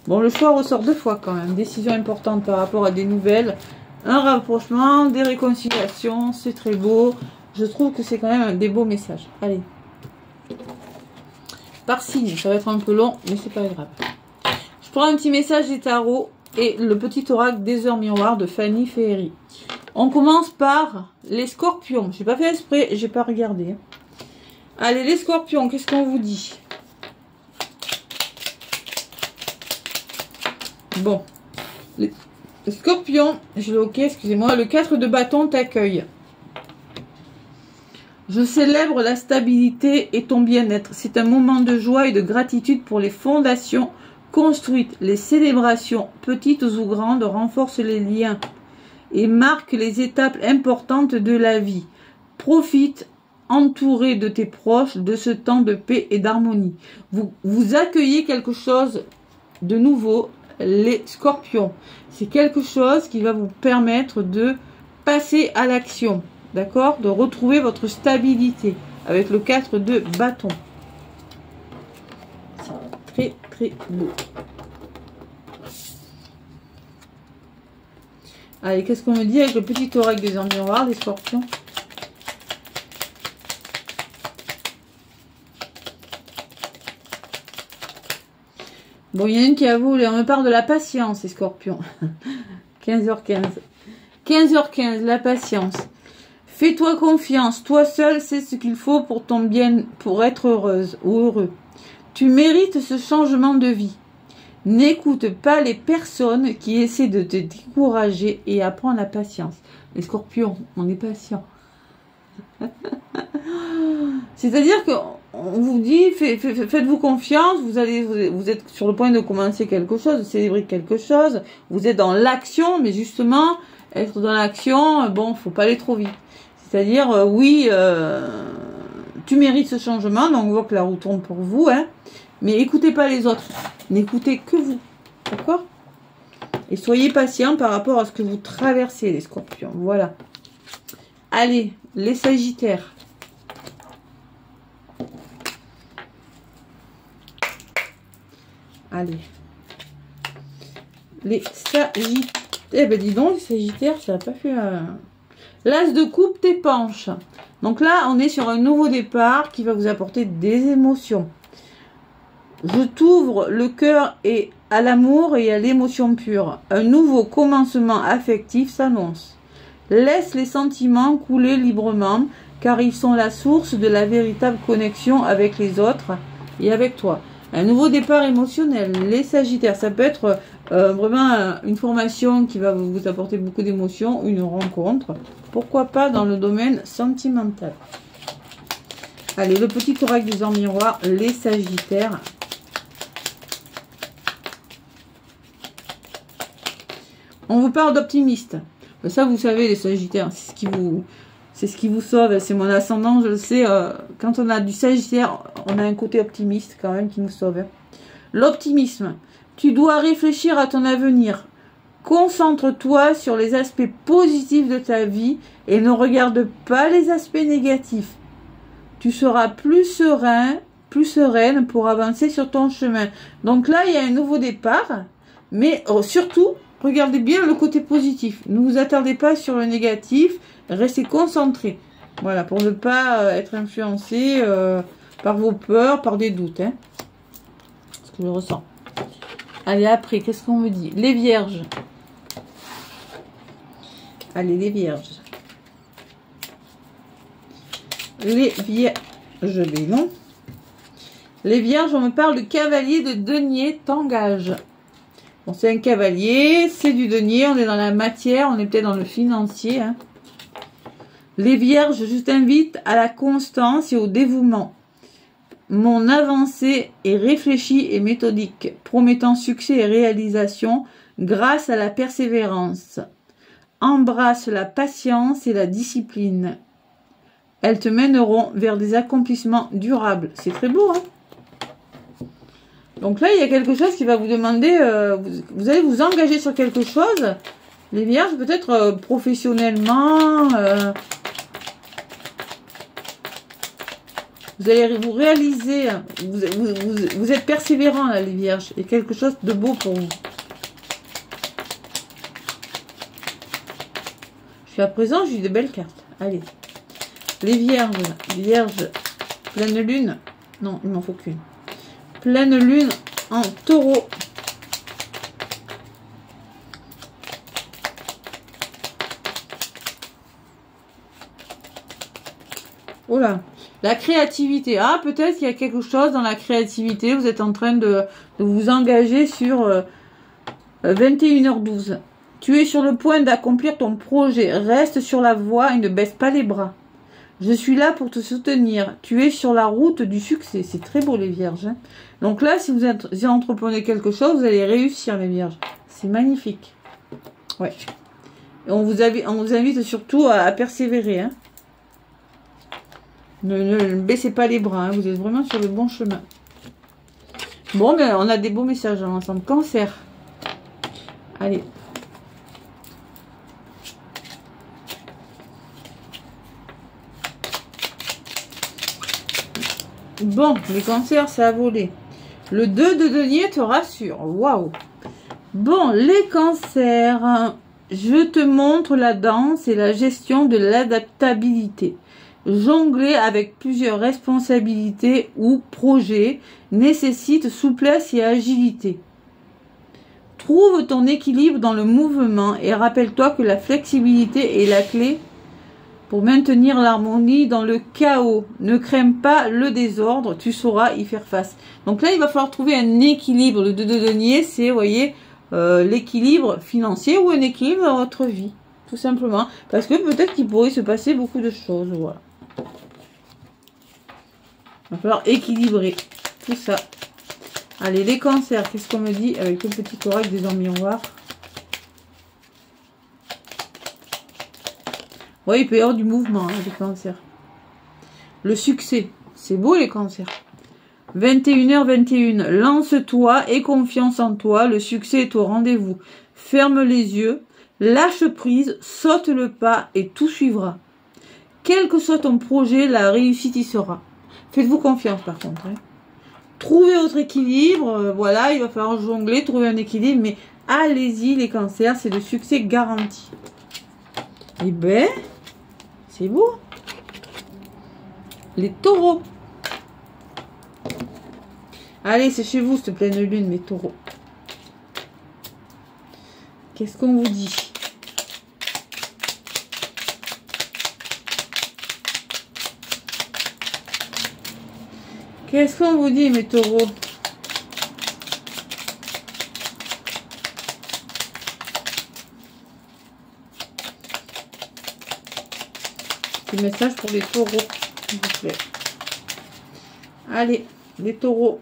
Bon, le choix ressort 2 fois quand même. Décision importante par rapport à des nouvelles. Un rapprochement, des réconciliations. C'est très beau. Je trouve que c'est quand même des beaux messages. Allez. Par signe, ça va être un peu long, mais c'est pas grave. Je prends un petit message des tarots et le petit oracle des heures miroirs de Fanny Ferry. On commence par les scorpions. J'ai pas fait exprès, j'ai pas regardé. Allez, les scorpions, qu'est-ce qu'on vous dit? Bon, Scorpion, je l'ai ok, excusez-moi. Le 4 de bâton t'accueille. Je célèbre la stabilité et ton bien-être. C'est un moment de joie et de gratitude pour les fondations construites. Les célébrations, petites ou grandes, renforcent les liens et marquent les étapes importantes de la vie. Profite, entouré de tes proches, de ce temps de paix et d'harmonie. Vous accueillez quelque chose de nouveau, les scorpions. C'est quelque chose qui va vous permettre de passer à l'action. D'accord? De retrouver votre stabilité avec le 4 de bâton. C'est très très beau. Allez, qu'est-ce qu'on me dit avec le petit oreille des miroirs, les scorpions? Bon, il y en a une qui avoue, on me parle de la patience, les scorpions. 15h15. 15h15, la patience. Fais-toi confiance, toi seul sais ce qu'il faut pour ton bien, pour être heureuse ou heureux. Tu mérites ce changement de vie. N'écoute pas les personnes qui essaient de te décourager et apprends la patience. Les scorpions, on est patient. C'est-à-dire qu'on vous dit, faites-vous confiance, vous êtes sur le point de commencer quelque chose, de célébrer quelque chose, vous êtes dans l'action, mais justement, être dans l'action, bon, faut pas aller trop vite. C'est-à-dire, oui, tu mérites ce changement, donc on voit que la roue tourne pour vous, hein, mais écoutez pas les autres, n'écoutez que vous, d'accord? Et soyez patient par rapport à ce que vous traversez, les scorpions, voilà. Allez, les sagittaires. Allez. Les sagittaires. Eh ben dis donc, les sagittaires, ça n'a pas fait... L'as de coupe t'épanche. Donc là, on est sur un nouveau départ qui va vous apporter des émotions. Je t'ouvre le cœur et à l'amour et à l'émotion pure. Un nouveau commencement affectif s'annonce. Laisse les sentiments couler librement, car ils sont la source de la véritable connexion avec les autres et avec toi. Un nouveau départ émotionnel. Les sagittaires, ça peut être vraiment une formation qui va vous apporter beaucoup d'émotions, une rencontre. Pourquoi pas dans le domaine sentimental. Allez, le petit oracle des miroirs, les sagittaires. On vous parle d'optimiste. Ça, vous savez, les sagittaires, c'est ce qui vous sauve. C'est mon ascendant, je le sais. Quand on a du sagittaire, on a un côté optimiste quand même qui nous sauve. L'optimisme. Tu dois réfléchir à ton avenir. Concentre-toi sur les aspects positifs de ta vie et ne regarde pas les aspects négatifs. Tu seras plus serein, plus sereine pour avancer sur ton chemin. Donc là, il y a un nouveau départ, mais surtout, regardez bien le côté positif. Ne vous attardez pas sur le négatif, restez concentrés. Voilà, pour ne pas être influencé par vos peurs, par des doutes. Hein. Ce que je ressens. Allez, après, qu'est-ce qu'on me dit? Les vierges. Allez, les vierges. Les vierges. Non. Les vierges, on me parle de cavalier de denier, t'engage. Bon, c'est un cavalier, c'est du denier, on est dans la matière, on est peut-être dans le financier. Hein. Les vierges, je t'invite à la constance et au dévouement. Mon avancée est réfléchie et méthodique, promettant succès et réalisation grâce à la persévérance. Embrasse la patience et la discipline. Elles te mèneront vers des accomplissements durables. C'est très beau, hein? Donc là, il y a quelque chose qui va vous demander, vous allez vous engager sur quelque chose, les vierges, peut-être professionnellement, vous allez vous réaliser, vous êtes persévérant là, les vierges, et quelque chose de beau pour vous. Jusqu'à présent, j'ai eu de belles cartes. Allez, les vierges, pleine lune, non, il m'en faut qu'une. Pleine lune en taureau. Oh là, la créativité. Ah, peut-être qu'il y a quelque chose dans la créativité. Vous êtes en train de vous engager sur 21h12. Tu es sur le point d'accomplir ton projet. Reste sur la voie et ne baisse pas les bras. Je suis là pour te soutenir. Tu es sur la route du succès. C'est très beau les vierges. Hein. Donc là, si vous entreprenez quelque chose, vous allez réussir les vierges. C'est magnifique. Ouais. Et on vous invite surtout à persévérer. Hein. Ne baissez pas les bras. Hein. Vous êtes vraiment sur le bon chemin. Bon, ben, on a des beaux messages ensemble. Cancer. Allez. Bon, les cancers, ça a volé. Le 2 de denier te rassure. Waouh. Bon, les cancers, je te montre la danse et la gestion de l'adaptabilité. Jongler avec plusieurs responsabilités ou projets nécessite souplesse et agilité. Trouve ton équilibre dans le mouvement et rappelle-toi que la flexibilité est la clé pour maintenir l'harmonie dans le chaos. Ne crains pas le désordre, tu sauras y faire face. Donc là, il va falloir trouver un équilibre. Le 2 de denier, c'est, vous voyez, l'équilibre financier ou un équilibre dans votre vie. Tout simplement. Parce que peut-être qu'il pourrait se passer beaucoup de choses. Voilà. Il va falloir équilibrer tout ça. Allez, les cancers, qu'est-ce qu'on me dit avec le petit oracle des hommes miroirs? Oui, il peut y avoir du mouvement, hein, les cancers. Le succès, c'est beau les cancers. 21h21, lance-toi et confiance en toi, le succès est au rendez-vous. Ferme les yeux, lâche prise, saute le pas et tout suivra. Quel que soit ton projet, la réussite y sera. Faites-vous confiance par contre. Hein. Trouvez votre équilibre, voilà, il va falloir jongler, trouver un équilibre, mais allez-y les cancers, c'est le succès garanti. Et ben, c'est beau. Les taureaux. Allez, c'est chez vous cette pleine lune, mes taureaux. Qu'est-ce qu'on vous dit? Qu'est-ce qu'on vous dit, mes taureaux? Petit message pour les taureaux, s'il vous plaît. Allez, les taureaux.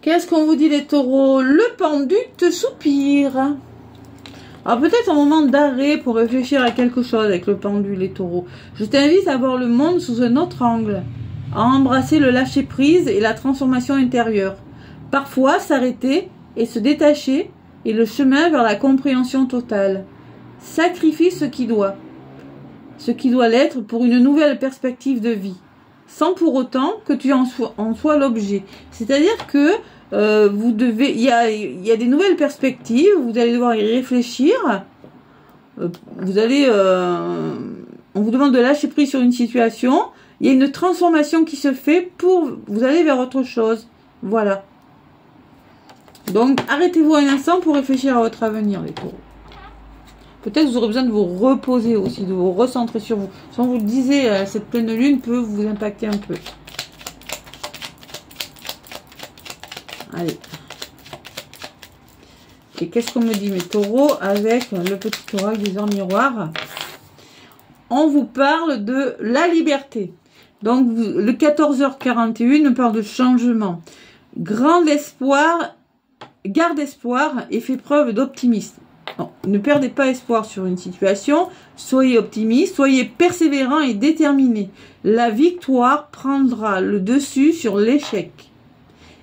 Qu'est-ce qu'on vous dit, les taureaux? Le pendu te soupire. Alors peut-être un moment d'arrêt pour réfléchir à quelque chose avec le pendu, les taureaux. Je t'invite à voir le monde sous un autre angle, à embrasser le lâcher-prise et la transformation intérieure. Parfois, s'arrêter et se détacher est le chemin vers la compréhension totale. Sacrifie ce qui doit l'être pour une nouvelle perspective de vie, sans pour autant que tu en sois l'objet. C'est-à-dire que vous devez, il y a des nouvelles perspectives, vous allez devoir y réfléchir. Vous allez, on vous demande de lâcher prise sur une situation. Il y a une transformation qui se fait pour vous aller vers autre chose. Voilà. Donc arrêtez-vous un instant pour réfléchir à votre avenir, les taureaux. Peut-être vous aurez besoin de vous reposer aussi, de vous recentrer sur vous. Sans vous le disiez, cette pleine lune peut vous impacter un peu. Allez. Et qu'est-ce qu'on me dit, mes taureaux, avec le petit oracle des heures miroirs? On vous parle de la liberté. Donc, le 14h41 me parle de changement. Grand espoir, garde espoir et fais preuve d'optimisme. Ne perdez pas espoir sur une situation, soyez optimiste, soyez persévérant et déterminé. La victoire prendra le dessus sur l'échec.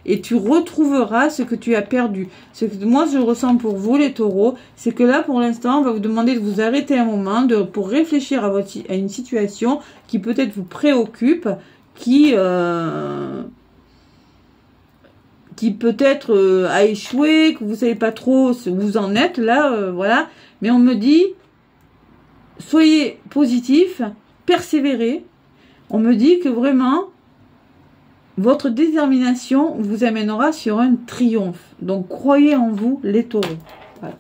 Et tu retrouveras ce que tu as perdu. Ce que moi je ressens pour vous les taureaux, c'est que là pour l'instant on va vous demander de vous arrêter un moment pour réfléchir à une situation qui peut-être vous préoccupe, qui peut-être a échoué, que vous savez pas trop où vous en êtes là, voilà. Mais on me dit, soyez positif, persévérez. On me dit que vraiment, votre détermination vous amènera sur un triomphe. Donc, croyez en vous, les taureaux. Voilà.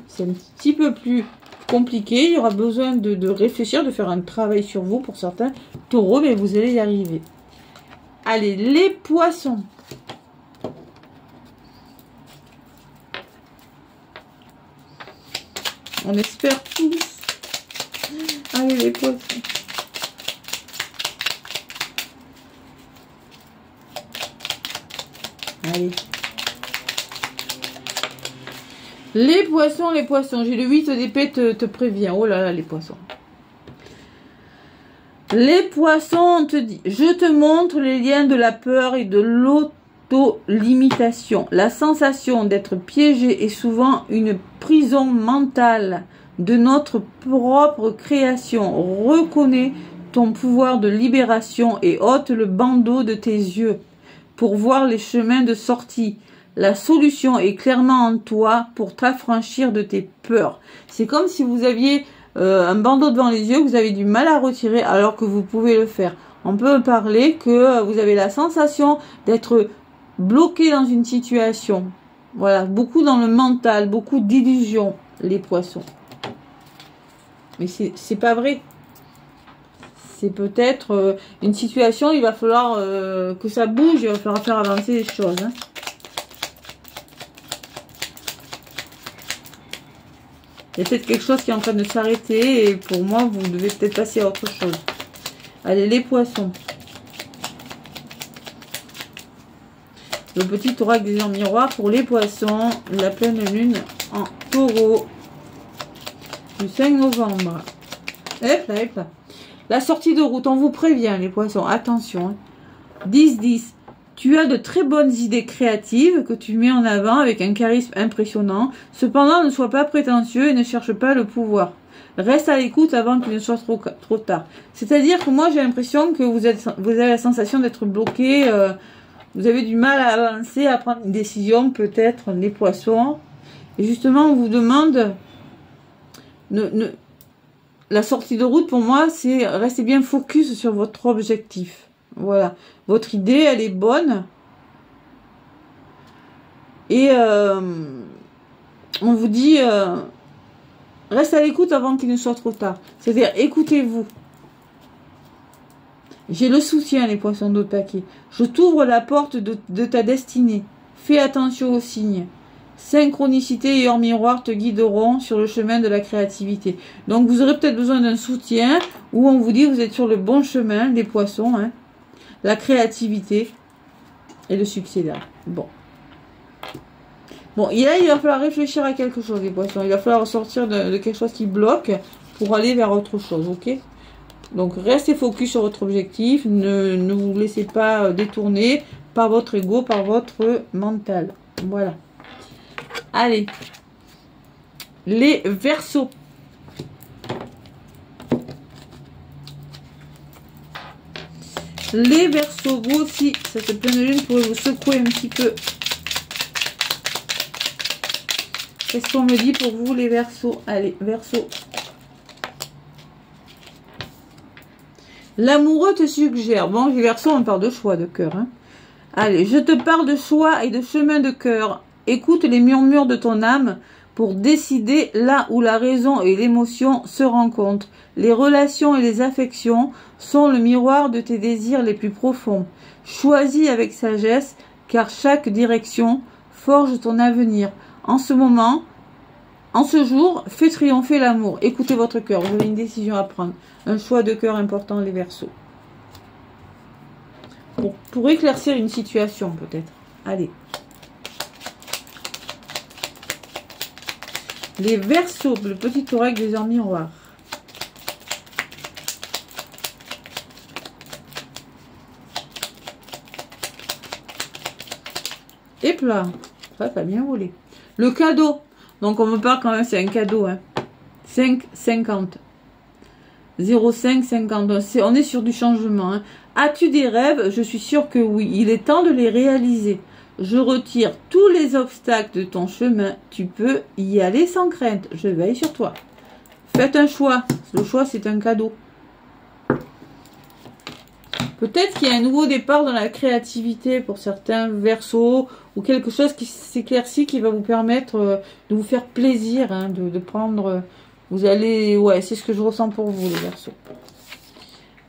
C'est un petit peu plus compliqué. Il y aura besoin de réfléchir, de faire un travail sur vous pour certains taureaux, mais vous allez y arriver. Allez, les poissons. On espère tous. Allez, les poissons. Allez. Les poissons. J'ai le 8 d'épée te prévient. Oh là là, les poissons. Les poissons, on te dit, je te montre les liens de la peur et de l'auto-limitation. La sensation d'être piégé est souvent une prison mentale de notre propre création. Reconnais ton pouvoir de libération et ôte le bandeau de tes yeux pour voir les chemins de sortie. La solution est clairement en toi pour t'affranchir de tes peurs. C'est comme si vous aviez un bandeau devant les yeux, vous avez du mal à retirer alors que vous pouvez le faire. On peut parler que vous avez la sensation d'être bloqué dans une situation. Voilà, beaucoup dans le mental, beaucoup d'illusions, les poissons. Mais c'est pas vrai. C'est peut-être une situation, il va falloir que ça bouge, il va falloir faire avancer les choses. Hein. Il y a peut-être quelque chose qui est en train de s'arrêter et pour moi, vous devez peut-être passer à autre chose. Allez, les poissons. Le petit oracle des heures miroirs pour les poissons. La pleine lune en taureau. Du 5 novembre. Hop là, hop là. La sortie de route, on vous prévient les poissons. Attention. 10-10. Tu as de très bonnes idées créatives que tu mets en avant avec un charisme impressionnant. Cependant, ne sois pas prétentieux et ne cherche pas le pouvoir. Reste à l'écoute avant qu'il ne soit trop tard. C'est-à-dire que moi, j'ai l'impression que vous avez la sensation d'être bloqué. Vous avez du mal à avancer, à prendre une décision, peut-être, les poissons. Et justement, on vous demande... La sortie de route, pour moi, c'est rester bien focus sur votre objectif. Voilà, votre idée, elle est bonne. Et on vous dit, reste à l'écoute avant qu'il ne soit trop tard. C'est-à-dire, écoutez-vous. J'ai le soutien, les poissons d'eau de paquet. Je t'ouvre la porte de ta destinée. Fais attention aux signes. Synchronicité et hors miroir te guideront sur le chemin de la créativité. Donc, vous aurez peut-être besoin d'un soutien où on vous dit, vous êtes sur le bon chemin, les poissons, hein. La créativité et le succès là. Bon. Bon, et là, il va falloir réfléchir à quelque chose, les poissons. Il va falloir sortir de quelque chose qui bloque pour aller vers autre chose, ok? Donc, restez focus sur votre objectif. Ne vous laissez pas détourner par votre ego, par votre mental. Voilà. Allez. Les Verseaux. Les Verseaux, vous aussi, cette pleine lune pourrait vous secouer un petit peu. Qu'est-ce qu'on me dit pour vous, les Verseaux? Allez, Verseaux. L'amoureux te suggère. Bon, les Verseaux, on parle de choix de cœur. Hein. Allez, je te parle de choix et de chemin de cœur. Écoute les murmures de ton âme pour décider là où la raison et l'émotion se rencontrent. Les relations et les affections sont le miroir de tes désirs les plus profonds. Choisis avec sagesse, car chaque direction forge ton avenir. En ce moment, en ce jour, fais triompher l'amour. Écoutez votre cœur, vous avez une décision à prendre. Un choix de cœur important, les Verseaux. Pour éclaircir une situation, peut-être. Allez. Les Verseaux, le petit oracle des heures miroirs. Et plat. Ça a bien volé. Le cadeau. Donc, on me parle quand même, c'est un cadeau. Hein. 5,50. 0,5,50. On est sur du changement. Hein. As-tu des rêves? Je suis sûre que oui. Il est temps de les réaliser. Je retire tous les obstacles de ton chemin. Tu peux y aller sans crainte. Je veille sur toi. Faites un choix. Le choix, c'est un cadeau. Peut-être qu'il y a un nouveau départ dans la créativité pour certains Verseaux ou quelque chose qui s'éclaircit qui va vous permettre de vous faire plaisir, hein, de prendre... Vous allez... Ouais, c'est ce que je ressens pour vous, les Verseaux.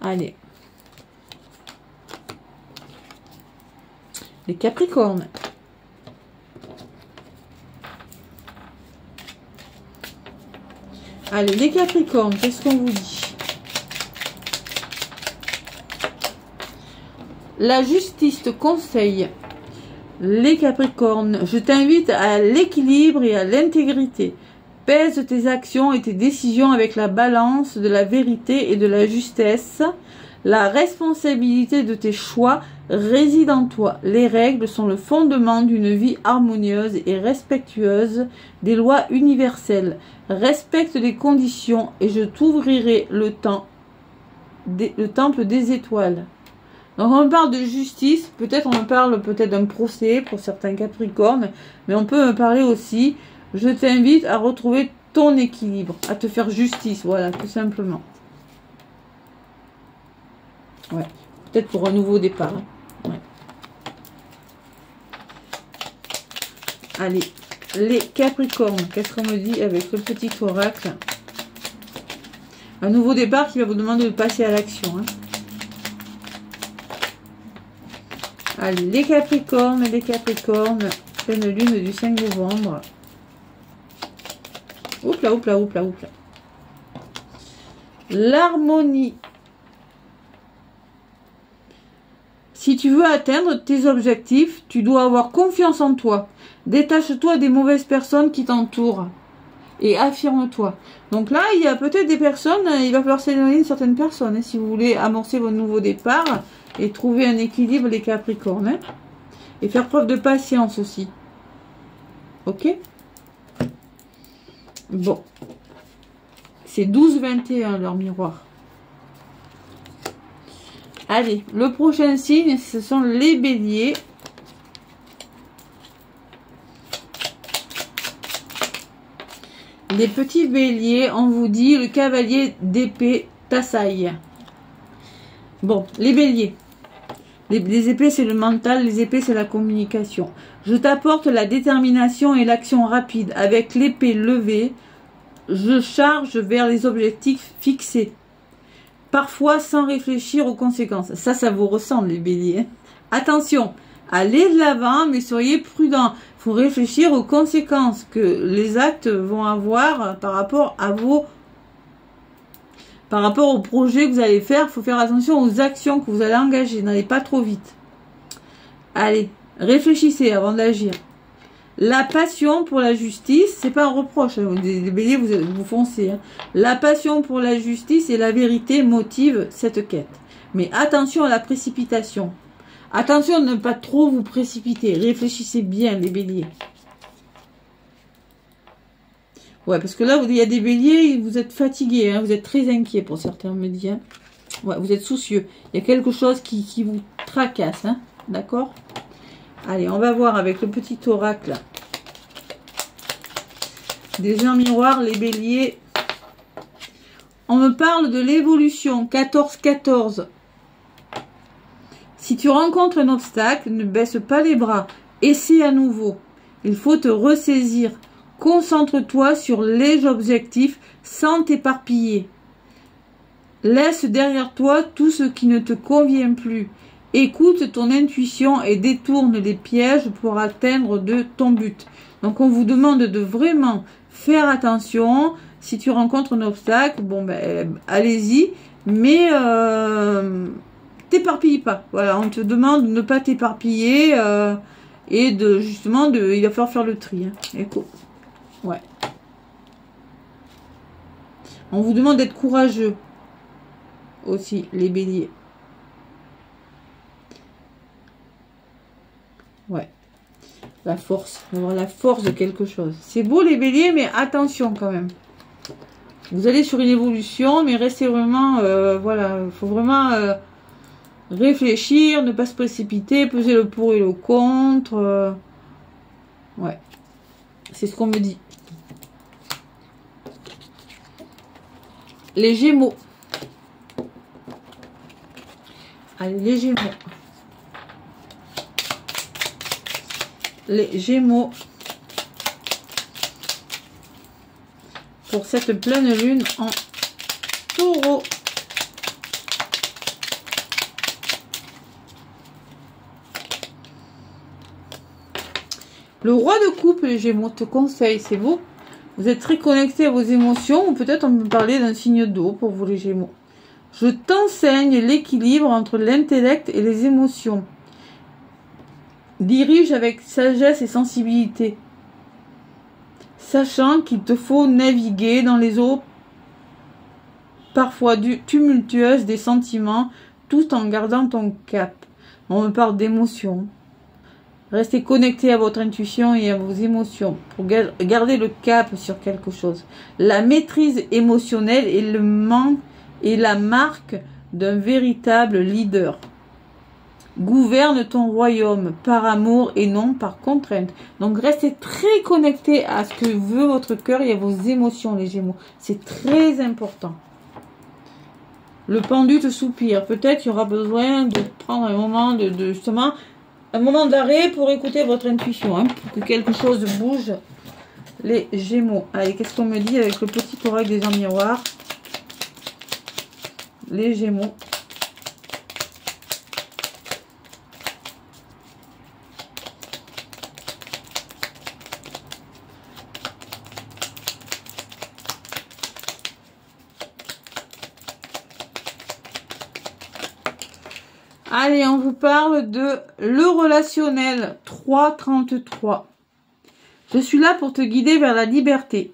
Allez. Les Capricornes. Allez, les Capricornes, qu'est-ce qu'on vous dit? La justice te conseille. Les Capricornes, je t'invite à l'équilibre et à l'intégrité. Pèse tes actions et tes décisions avec la balance de la vérité et de la justesse. La responsabilité de tes choix réside en toi. Les règles sont le fondement d'une vie harmonieuse et respectueuse des lois universelles. Respecte les conditions et je t'ouvrirai le temple des étoiles. Donc on parle de justice, peut-être on parle peut-être d'un procès pour certains Capricornes, mais on peut me parler aussi, je t'invite à retrouver ton équilibre, à te faire justice, voilà, tout simplement. Ouais, peut-être pour un nouveau départ. Ouais. Allez, les Capricornes, qu'est-ce qu'on me dit avec le petit oracle? Un nouveau départ qui va vous demander de passer à l'action. Hein. Allez, les Capricornes, pleine lune du 5 novembre. Oups là, oups là, oups là, oups là. L'harmonie. Si tu veux atteindre tes objectifs, tu dois avoir confiance en toi. Détache-toi des mauvaises personnes qui t'entourent. Et affirme-toi. Donc là, il y a peut-être des personnes, il va falloir s'éloigner de certaines personnes. Hein, si vous voulez amorcer votre nouveau départ et trouver un équilibre, les Capricornes. Hein, et faire preuve de patience aussi. Ok? Bon. C'est 12-21 leur miroir. Allez, le prochain signe, ce sont les béliers. Les petits béliers, on vous dit le cavalier d'épée t'assaille. Bon, les béliers. Les épées, c'est le mental, les épées, c'est la communication. Je t'apporte la détermination et l'action rapide. Avec l'épée levée, je charge vers les objectifs fixés. Parfois sans réfléchir aux conséquences. Ça vous ressemble, les béliers. Attention, allez de l'avant, mais soyez prudents. Il faut réfléchir aux conséquences que les actes vont avoir par rapport à par rapport au projet que vous allez faire. Il faut faire attention aux actions que vous allez engager. N'allez pas trop vite. Allez, réfléchissez avant d'agir. La passion pour la justice, c'est pas un reproche. Les béliers, vous foncez. Hein. La passion pour la justice et la vérité motivent cette quête. Mais attention à la précipitation. Attention de ne pas trop vous précipiter. Réfléchissez bien, les béliers. Ouais, parce que là, il y a des béliers, vous êtes fatigués. Hein, vous êtes très inquiets pour certains, me dit. Hein. Ouais, vous êtes soucieux. Il y a quelque chose qui vous tracasse. Hein, d'accord ? Allez, on va voir avec le petit oracle des gens miroirs, les béliers. On me parle de l'évolution 14-14. Si tu rencontres un obstacle, ne baisse pas les bras. Essaie à nouveau. Il faut te ressaisir. Concentre-toi sur les objectifs sans t'éparpiller. Laisse derrière toi tout ce qui ne te convient plus. Écoute ton intuition et détourne les pièges pour atteindre ton but. Donc on vous demande de vraiment faire attention. Si tu rencontres un obstacle, bon ben allez-y, mais t'éparpille pas. Voilà, on te demande de ne pas t'éparpiller et de justement il va falloir faire le tri. Hein. Écoute, ouais. On vous demande d'être courageux aussi, les béliers. Ouais. La force. On va avoir la force de quelque chose. C'est beau les béliers, mais attention quand même. Vous allez sur une évolution, mais restez vraiment... voilà, il faut vraiment réfléchir, ne pas se précipiter, peser le pour et le contre. Ouais. C'est ce qu'on me dit. Les Gémeaux. Allez, les Gémeaux. Les Gémeaux pour cette pleine lune en Taureau. Le roi de coupe, les Gémeaux, te conseille, c'est beau. Vous êtes très connecté à vos émotions, ou peut-être on peut parler d'un signe d'eau pour vous les Gémeaux. Je t'enseigne l'équilibre entre l'intellect et les émotions. Dirige avec sagesse et sensibilité, sachant qu'il te faut naviguer dans les eaux parfois tumultueuses des sentiments, tout en gardant ton cap. On me parle d'émotions. Restez connecté à votre intuition et à vos émotions pour garder le cap sur quelque chose. La maîtrise émotionnelle est la marque d'un véritable leader. Gouverne ton royaume par amour et non par contrainte. Donc restez très connecté à ce que veut votre cœur et à vos émotions, les Gémeaux. C'est très important. Le pendu te soupire. Peut-être il y aura besoin de prendre un moment justement un moment d'arrêt pour écouter votre intuition, hein, pour que quelque chose bouge, les Gémeaux. Allez, qu'est-ce qu'on me dit avec le petit oracle des hommes miroirs? Les Gémeaux. Allez, on vous parle de le relationnel 333. Je suis là pour te guider vers la liberté.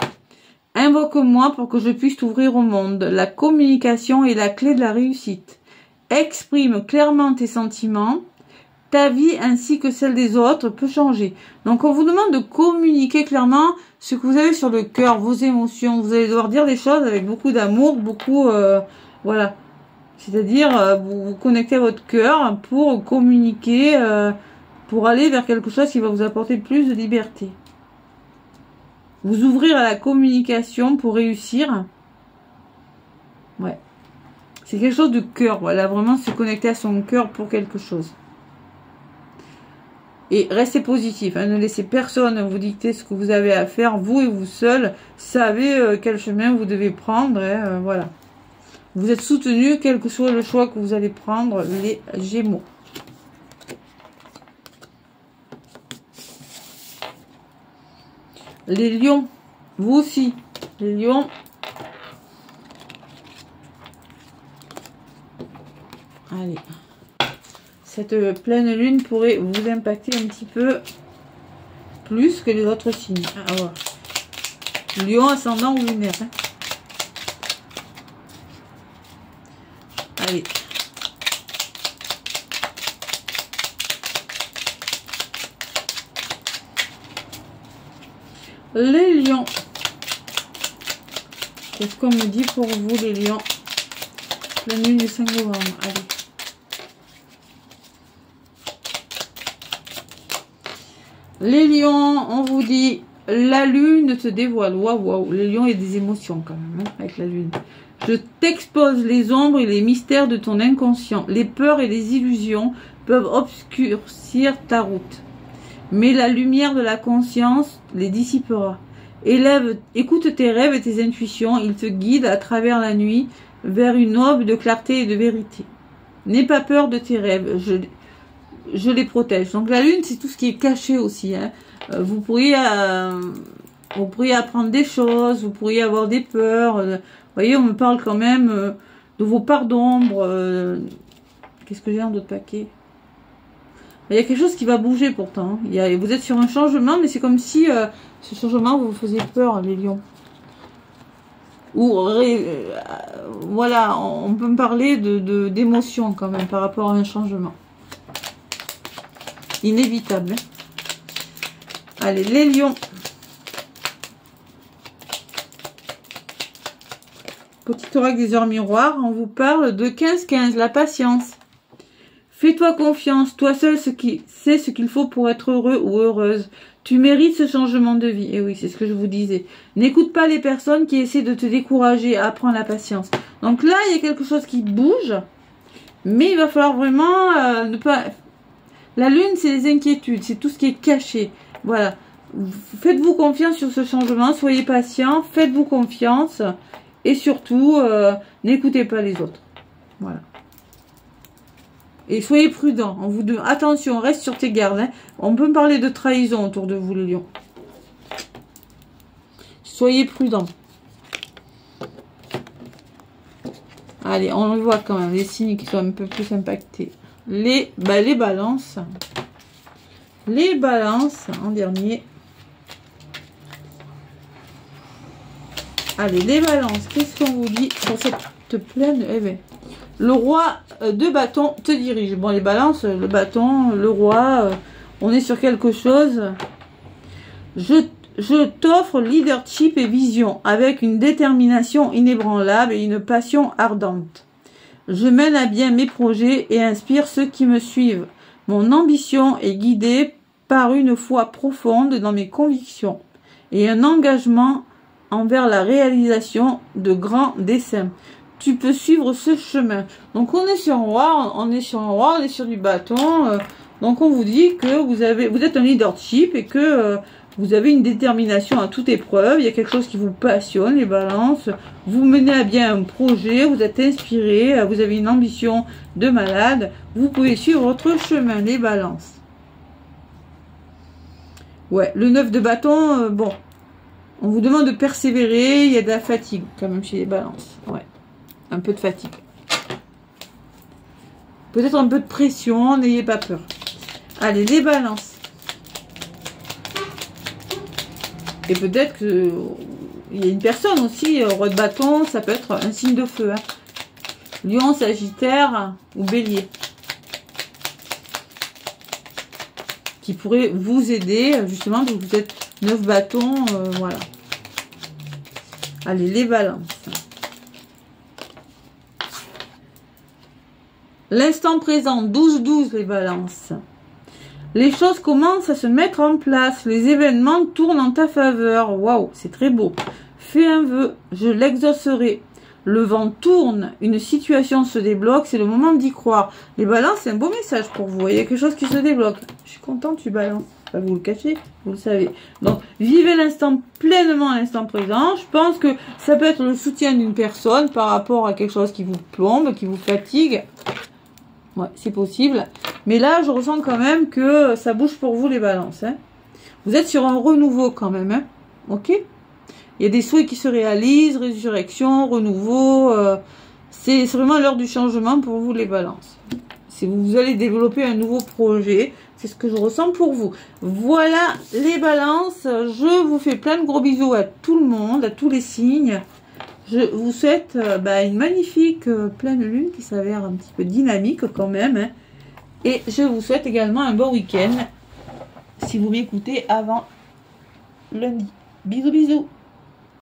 Invoque-moi pour que je puisse t'ouvrir au monde. La communication est la clé de la réussite. Exprime clairement tes sentiments. Ta vie ainsi que celle des autres peut changer. Donc on vous demande de communiquer clairement ce que vous avez sur le cœur, vos émotions. Vous allez devoir dire des choses avec beaucoup d'amour, beaucoup... voilà. C'est-à-dire, vous vous connectez à votre cœur pour communiquer, pour aller vers quelque chose qui va vous apporter plus de liberté. Vous ouvrir à la communication pour réussir. Ouais. C'est quelque chose de cœur, voilà, vraiment se connecter à son cœur pour quelque chose. Et restez positif, hein, ne laissez personne vous dicter ce que vous avez à faire. Vous et vous seul savez quel chemin vous devez prendre, hein, voilà. Vous êtes soutenu, quel que soit le choix que vous allez prendre, les Gémeaux. Les Lions, vous aussi, les Lions. Allez. Cette pleine lune pourrait vous impacter un petit peu plus que les autres signes. Ah, voilà. Lion, ascendant ou lunaire, hein. Allez. Les lions. Qu'est-ce qu'on me dit pour vous, les lions? La nuit du 5 novembre. Allez. Les lions, on vous dit, la lune te dévoile. Waouh, waouh. Les lions, il y a des émotions quand même, hein, avec la lune. Je t'expose les ombres et les mystères de ton inconscient. Les peurs et les illusions peuvent obscurcir ta route. Mais la lumière de la conscience les dissipera. Écoute tes rêves et tes intuitions. Ils te guident à travers la nuit vers une aube de clarté et de vérité. N'aie pas peur de tes rêves. Je les protège. Donc la lune, c'est tout ce qui est caché aussi, hein. Vous pourriez apprendre des choses. Vous pourriez avoir des peurs. Vous voyez, on me parle quand même de vos parts d'ombre. Qu'est-ce que j'ai dans d'autres paquets? Il y a quelque chose qui va bouger pourtant. Vous êtes sur un changement, mais c'est comme si ce changement vous faisiez peur, les lions. Ou voilà, on peut me parler d'émotion quand même par rapport à un changement. Inévitable. Hein. Allez, les lions. Petit oracle des heures miroirs, on vous parle de 15-15, la patience. Fais-toi confiance, toi seul sais ce qu'il faut pour être heureux ou heureuse. Tu mérites ce changement de vie. Et oui, c'est ce que je vous disais. N'écoute pas les personnes qui essaient de te décourager, apprends la patience. Donc là, il y a quelque chose qui bouge, mais il va falloir vraiment ne pas... La lune, c'est les inquiétudes, c'est tout ce qui est caché. Voilà. Faites-vous confiance sur ce changement, soyez patient, faites-vous confiance. Et surtout, n'écoutez pas les autres. Voilà. Et soyez prudents. Attention, reste sur tes gardes. Hein. On peut me parler de trahison autour de vous, les lions. Soyez prudents. Allez, on le voit quand même, les signes qui sont un peu plus impactés. Les balances. Les balances en dernier. Allez, les balances, qu'est-ce qu'on vous dit pour cette pleine? Eh bien, le roi de bâton te dirige. Bon, les balances, le bâton, le roi, on est sur quelque chose. Je t'offre leadership et vision avec une détermination inébranlable et une passion ardente. Je mène à bien mes projets et inspire ceux qui me suivent. Mon ambition est guidée par une foi profonde dans mes convictions et un engagement envers la réalisation de grands desseins. Tu peux suivre ce chemin. Donc on est sur un roi, on est sur du bâton. Donc on vous dit que vous êtes un leadership et que vous avez une détermination à toute épreuve. Il y a quelque chose qui vous passionne, les balances. Vous menez à bien un projet, vous êtes inspiré, vous avez une ambition de malade. Vous pouvez suivre votre chemin, les balances. Ouais, le 9 de bâton, bon. On vous demande de persévérer, il y a de la fatigue quand même chez les balances. Ouais, un peu de fatigue. Peut-être un peu de pression, n'ayez pas peur. Allez, les balances. Et peut-être qu'il y a une personne aussi, roi de bâton, ça peut être un signe de feu. Hein. Lion, Sagittaire ou Bélier. Qui pourrait vous aider, justement, donc vous êtes 9 bâtons, voilà. Allez, les balances. L'instant présent, 12-12 les balances. Les choses commencent à se mettre en place. Les événements tournent en ta faveur. Waouh, c'est très beau. Fais un vœu, je l'exaucerai. Le vent tourne, une situation se débloque, c'est le moment d'y croire. Les balances, c'est un beau message pour vous. Il y a quelque chose qui se débloque. Je suis contente, tu balances. Pas vous le cachez, vous le savez. Donc, vivez l'instant pleinement à l'instant présent. Je pense que ça peut être le soutien d'une personne par rapport à quelque chose qui vous plombe, qui vous fatigue. Ouais, c'est possible. Mais là, je ressens quand même que ça bouge pour vous, les balances. Hein. Vous êtes sur un renouveau quand même. Hein. Ok ? Il y a des souhaits qui se réalisent, résurrection, renouveau. C'est vraiment l'heure du changement pour vous, les balances. Si vous allez développer un nouveau projet, c'est ce que je ressens pour vous. Voilà les balances. Je vous fais plein de gros bisous à tout le monde, à tous les signes. Je vous souhaite une magnifique pleine lune qui s'avère un petit peu dynamique quand même. Hein. Et je vous souhaite également un bon week-end si vous m'écoutez avant lundi. Bisous, bisous.